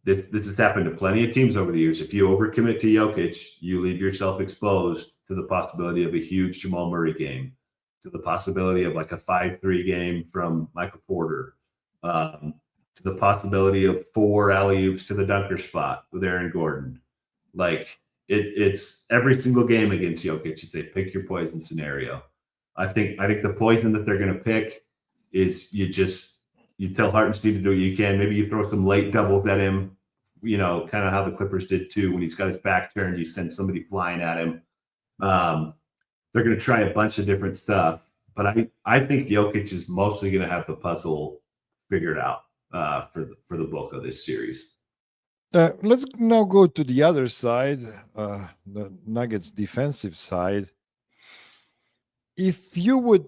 S2: this has happened to plenty of teams over the years. If you overcommit to Jokic, you leave yourself exposed to the possibility of a huge Jamal Murray game, to the possibility of like a 5-3 game from Michael Porter, to the possibility of 4 alley-oops to the dunker spot with Aaron Gordon. Like it's every single game against Jokic, it's a pick your poison scenario. I think the poison that they're going to pick is you tell Hartenstein to do what you can. Maybe you throw some late doubles at him, kind of how the Clippers did too. When he's got his back turned, you send somebody flying at him. They're going to try a bunch of different stuff. But I think Jokic is mostly going to have the puzzle figured out for the bulk of this series.
S1: Let's now go to the other side, the Nuggets defensive side. If you would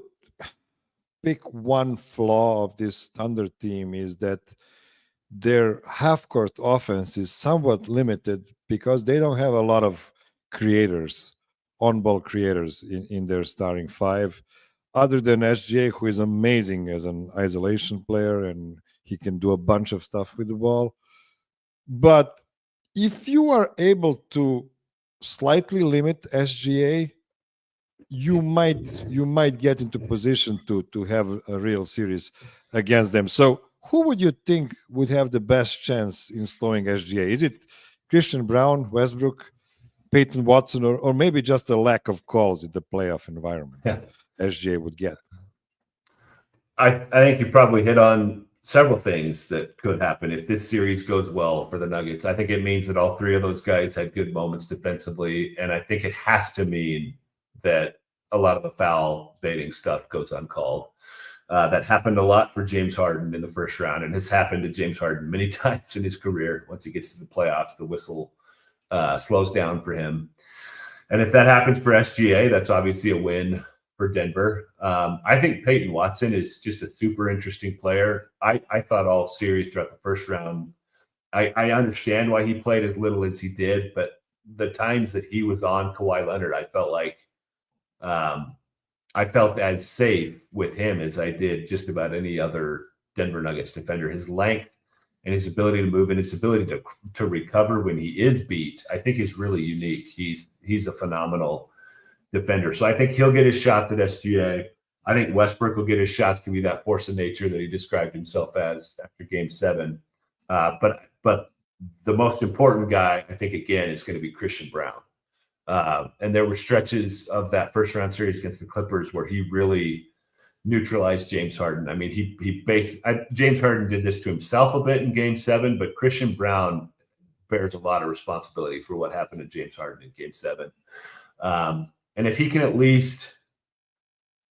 S1: pick one flaw of this Thunder team, is that their half-court offense is somewhat limited because they don't have a lot of creators, on-ball creators in their starting five, other than SGA, who is amazing as an isolation player, and he can do a bunch of stuff with the ball. But if you are able to slightly limit SGA, you might get into position to have a real series against them. So who would you think would have the best chance in slowing SGA? Is it Christian Braun, Westbrook, Peyton Watson, or maybe just a lack of calls in the playoff environment SGA would get?
S2: I think you probably hit on several things that could happen if this series goes well for the Nuggets. I think it means that all three of those guys had good moments defensively, and I think it has to mean that a lot of the foul baiting stuff goes uncalled. That happened a lot for James Harden in the first round, and has happened to James Harden many times in his career. Once he gets to the playoffs, the whistle slows down for him. And if that happens for SGA, that's obviously a win for Denver. I think Peyton Watson is just a super interesting player. I thought all series throughout the first round, I understand why he played as little as he did, but the times that he was on Kawhi Leonard, I felt like I felt as safe with him as I did just about any other Denver Nuggets defender. His length and his ability to move and his ability to recover when he is beat, I think is really unique. He's a phenomenal defender. So I think he'll get his shots at SGA. I think Westbrook will get his shots to be that force of nature that he described himself as after Game 7. But the most important guy, I think, again, is going to be Christian Braun. And there were stretches of that first round series against the Clippers where he really neutralized James Harden. I mean, James Harden did this to himself a bit in Game 7, but Christian Braun bears a lot of responsibility for what happened to James Harden in Game 7. And if he can at least,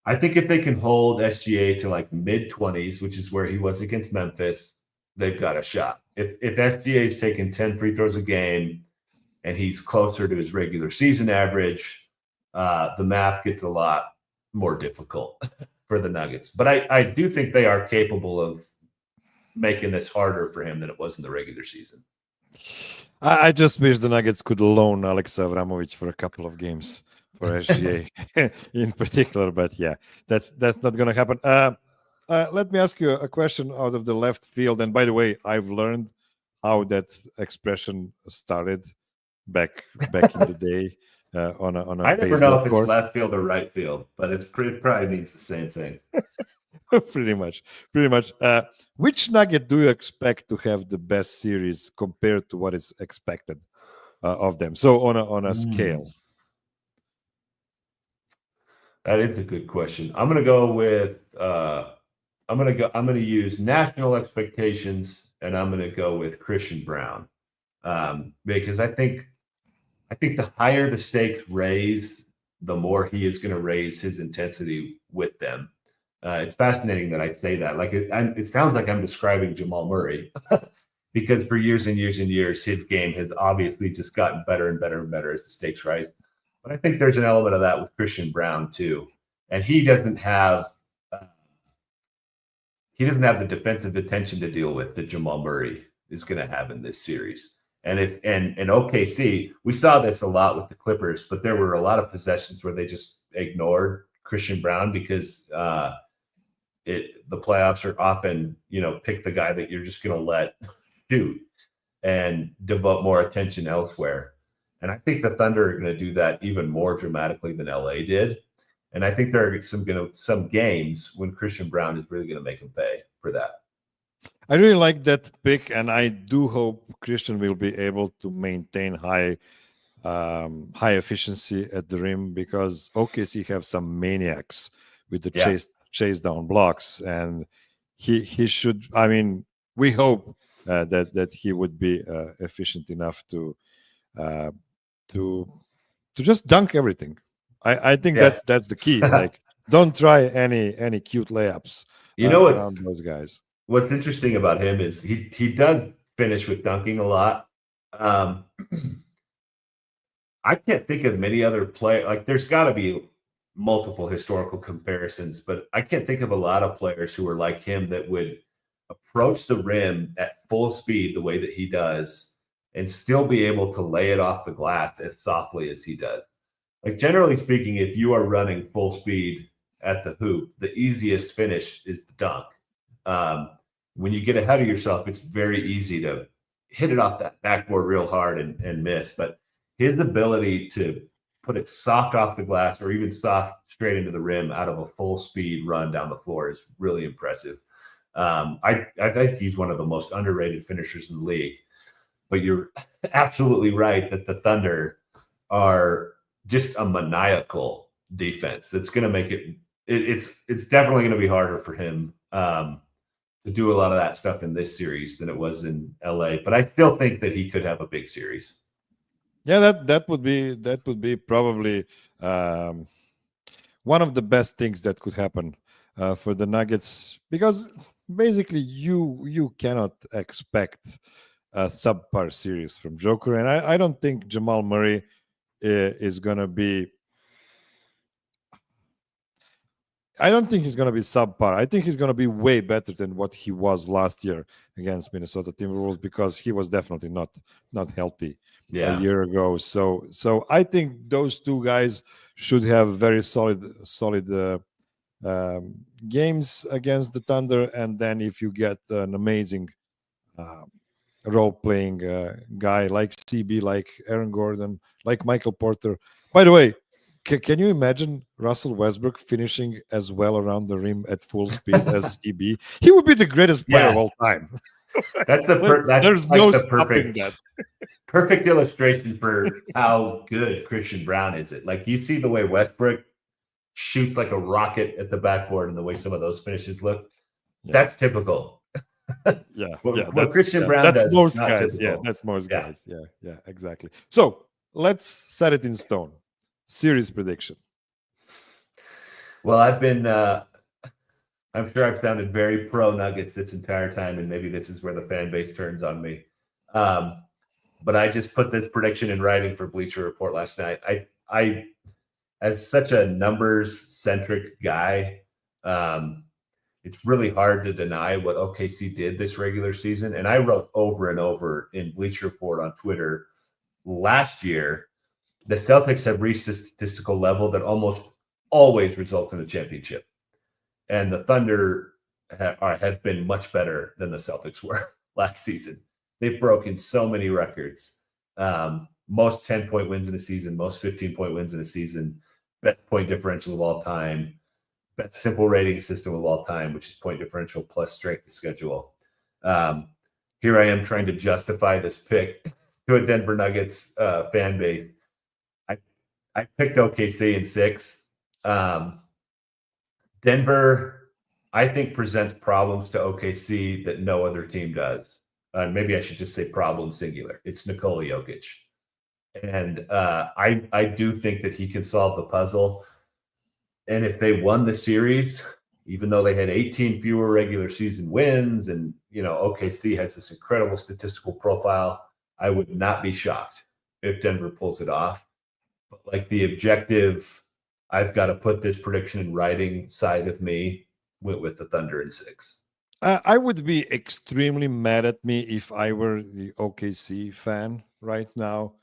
S2: I think if they can hold SGA to like mid-20s, which is where he was against Memphis, they've got a shot. If SGA is taking 10 free throws a game and he's closer to his regular season average, the math gets a lot more difficult for the Nuggets. But I do think they are capable of making this harder for him than it was in the regular season.
S1: I just wish the Nuggets could loan Alex Avramovic for a couple of games for SGA in particular. But yeah, that's not going to happen. Let me ask you a question out of the left field. And by the way, I've learned how that expression started back in the day on a
S2: I never
S1: baseball
S2: know if
S1: court.
S2: it's left field or right field, but it probably means the same thing.
S1: pretty much. Which Nugget do you expect to have the best series compared to what is expected of them? So on a scale.
S2: That is a good question. I'm going to go with I'm going to use national expectations, and I'm going to go with Christian Braun because I think the higher the stakes raise, the more he is going to raise his intensity with them. It's fascinating that I say that. Like it sounds like I'm describing Jamal Murray because for years and years and years, his game has obviously just gotten better and better and better as the stakes rise. But I think there's an element of that with Christian Braun too, and he doesn't have the defensive attention to deal with that Jamal Murray is going to have in this series. And in OKC, we saw this a lot with the Clippers, but there were a lot of possessions where they just ignored Christian Braun because the playoffs are often, pick the guy that you're just going to let shoot and devote more attention elsewhere. And I think the Thunder are going to do that even more dramatically than LA did. And I think there are some games when Christian Braun is really going to make him pay for that.
S1: I really like that pick, and I do hope Christian will be able to maintain high efficiency at the rim because OKC have some maniacs with the chase down blocks, and he should. I mean, we hope that he would be efficient enough to just dunk everything. I think that's the key. Like, don't try any cute layups. Around those guys.
S2: What's interesting about him is he does finish with dunking a lot. I can't think of many other players. Like, there's got to be multiple historical comparisons, but I can't think of a lot of players who are like him that would approach the rim at full speed the way that he does and still be able to lay it off the glass as softly as he does. Like, generally speaking, if you are running full speed at the hoop, the easiest finish is the dunk. When you get ahead of yourself, it's very easy to hit it off that backboard real hard and miss. But his ability to put it soft off the glass or even soft straight into the rim out of a full speed run down the floor is really impressive. I think he's one of the most underrated finishers in the league. But you're absolutely right that the Thunder are just a maniacal defense that's going to make it's definitely going to be harder for him to do a lot of that stuff in this series than it was in LA. But I still think that he could have a big series.
S1: Yeah, that would be probably one of the best things that could happen for the Nuggets, because basically you cannot expect a subpar series from Joker, and I don't think Jamal Murray is gonna be. I don't think he's going to be subpar. I think he's going to be way better than what he was last year against Minnesota Timberwolves, because he was definitely not healthy a year ago. So I think those two guys should have very solid games against the Thunder. And then if you get an amazing role-playing guy like CB, like Aaron Gordon, like Michael Porter. By the way, can you imagine Russell Westbrook finishing as well around the rim at full speed as CB? He would be the greatest player of all time.
S2: That's
S1: there's
S2: like
S1: no
S2: the
S1: stopping that.
S2: Perfect illustration for how good Christian Braun is. Like, you see the way Westbrook shoots like a rocket at the backboard and the way some of those finishes look. Yeah. That's typical. What Christian Braun
S1: that's
S2: does.
S1: Most guys. Typical. Yeah, that's most guys. Yeah, exactly. So let's set it in stone. Series prediction.
S2: Well, I've been I'm sure I've sounded very pro Nuggets this entire time, and maybe this is where the fan base turns on me. But I just put this prediction in writing for Bleacher Report last night. I as such a numbers centric guy, it's really hard to deny what OKC did this regular season. And I wrote over and over in Bleacher Report on Twitter last year, the Celtics have reached a statistical level that almost always results in a championship. And the Thunder have been much better than the Celtics were last season. They've broken so many records. Most 10-point wins in a season, most 15-point wins in a season, best point differential of all time, best simple rating system of all time, which is point differential plus strength of schedule. Here I am trying to justify this pick to a Denver Nuggets fan base. I picked OKC in 6. Denver, I think, presents problems to OKC that no other team does. Maybe I should just say problem singular. It's Nikola Jokic. And I do think that he can solve the puzzle. And if they won the series, even though they had 18 fewer regular season wins, and OKC has this incredible statistical profile, I would not be shocked if Denver pulls it off. But like the objective, I've got to put this prediction in writing side of me went with the Thunder in 6.
S1: I would be extremely mad at me if I were the OKC fan right now,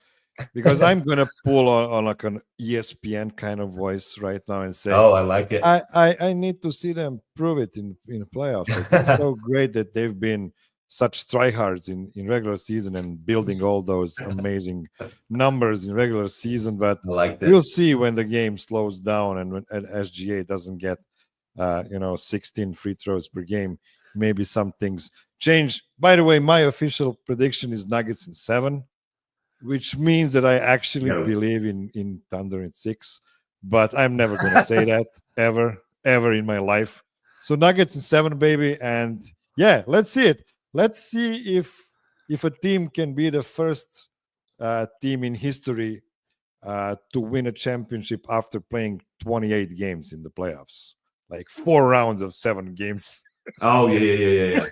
S1: because I'm gonna pull on like an ESPN kind of voice right now and say,
S2: "Oh, I like it.
S1: I need to see them prove it in playoffs. Like, it's so great that they've been such tryhards in regular season and building all those amazing numbers in regular season. But we'll see when the game slows down and when SGA doesn't get 16 free throws per game. Maybe some things change. By the way, my official prediction is Nuggets in 7, which means that I actually believe in Thunder in 6. But I'm never going to say that ever in my life. So Nuggets in 7, baby. And yeah, let's see it. Let's see if a team can be the first team in history to win a championship after playing 28 games in the playoffs, like 4 rounds of 7 games.
S2: Oh yeah.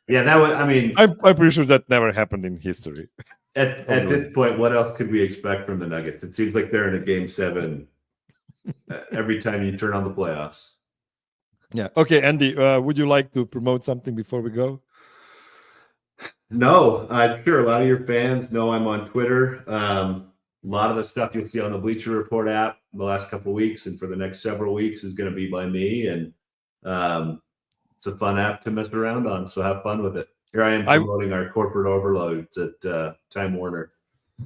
S2: Yeah, that would. I mean,
S1: I'm pretty sure that never happened in history.
S2: At this point, what else could we expect from the Nuggets? It seems like they're in a game 7 every time you turn on the playoffs.
S1: Yeah. Okay, Andy, would you like to promote something before we go?
S2: No, I'm sure a lot of your fans know I'm on Twitter. A lot of the stuff you'll see on the Bleacher Report app in the last couple of weeks and for the next several weeks is going to be by me. And it's a fun app to mess around on, so have fun with it. Here I am promoting our corporate overloads at Time Warner.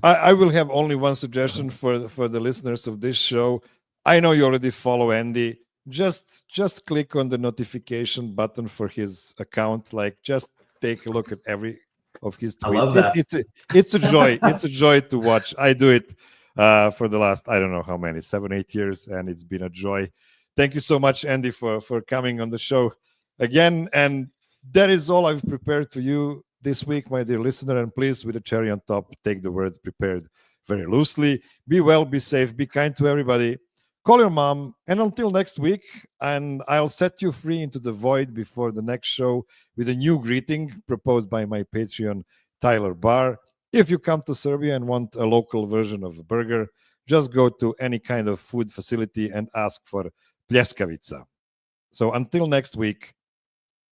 S1: I will have only one suggestion for the listeners of this show. I know you already follow Andy. Just click on the notification button for his account. Like, just take a look at every of his tweets.
S2: I love that.
S1: It's a joy. It's a joy to watch. I do it for the last, I don't know how many, 7-8 years, and it's been a joy. Thank you so much, Andy, for coming on the show again. And That is all I've prepared for you this week, my dear listener. And please, with a cherry on top, take the words prepared very loosely. Be well, be safe, be kind to everybody. Call your mom. And until next week, and I'll set you free into the void before the next show with a new greeting proposed by my Patreon, Tyler Barr. If you come to Serbia and want a local version of a burger, just go to any kind of food facility and ask for pljeskavica. So until next week,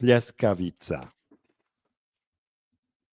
S1: pljeskavica.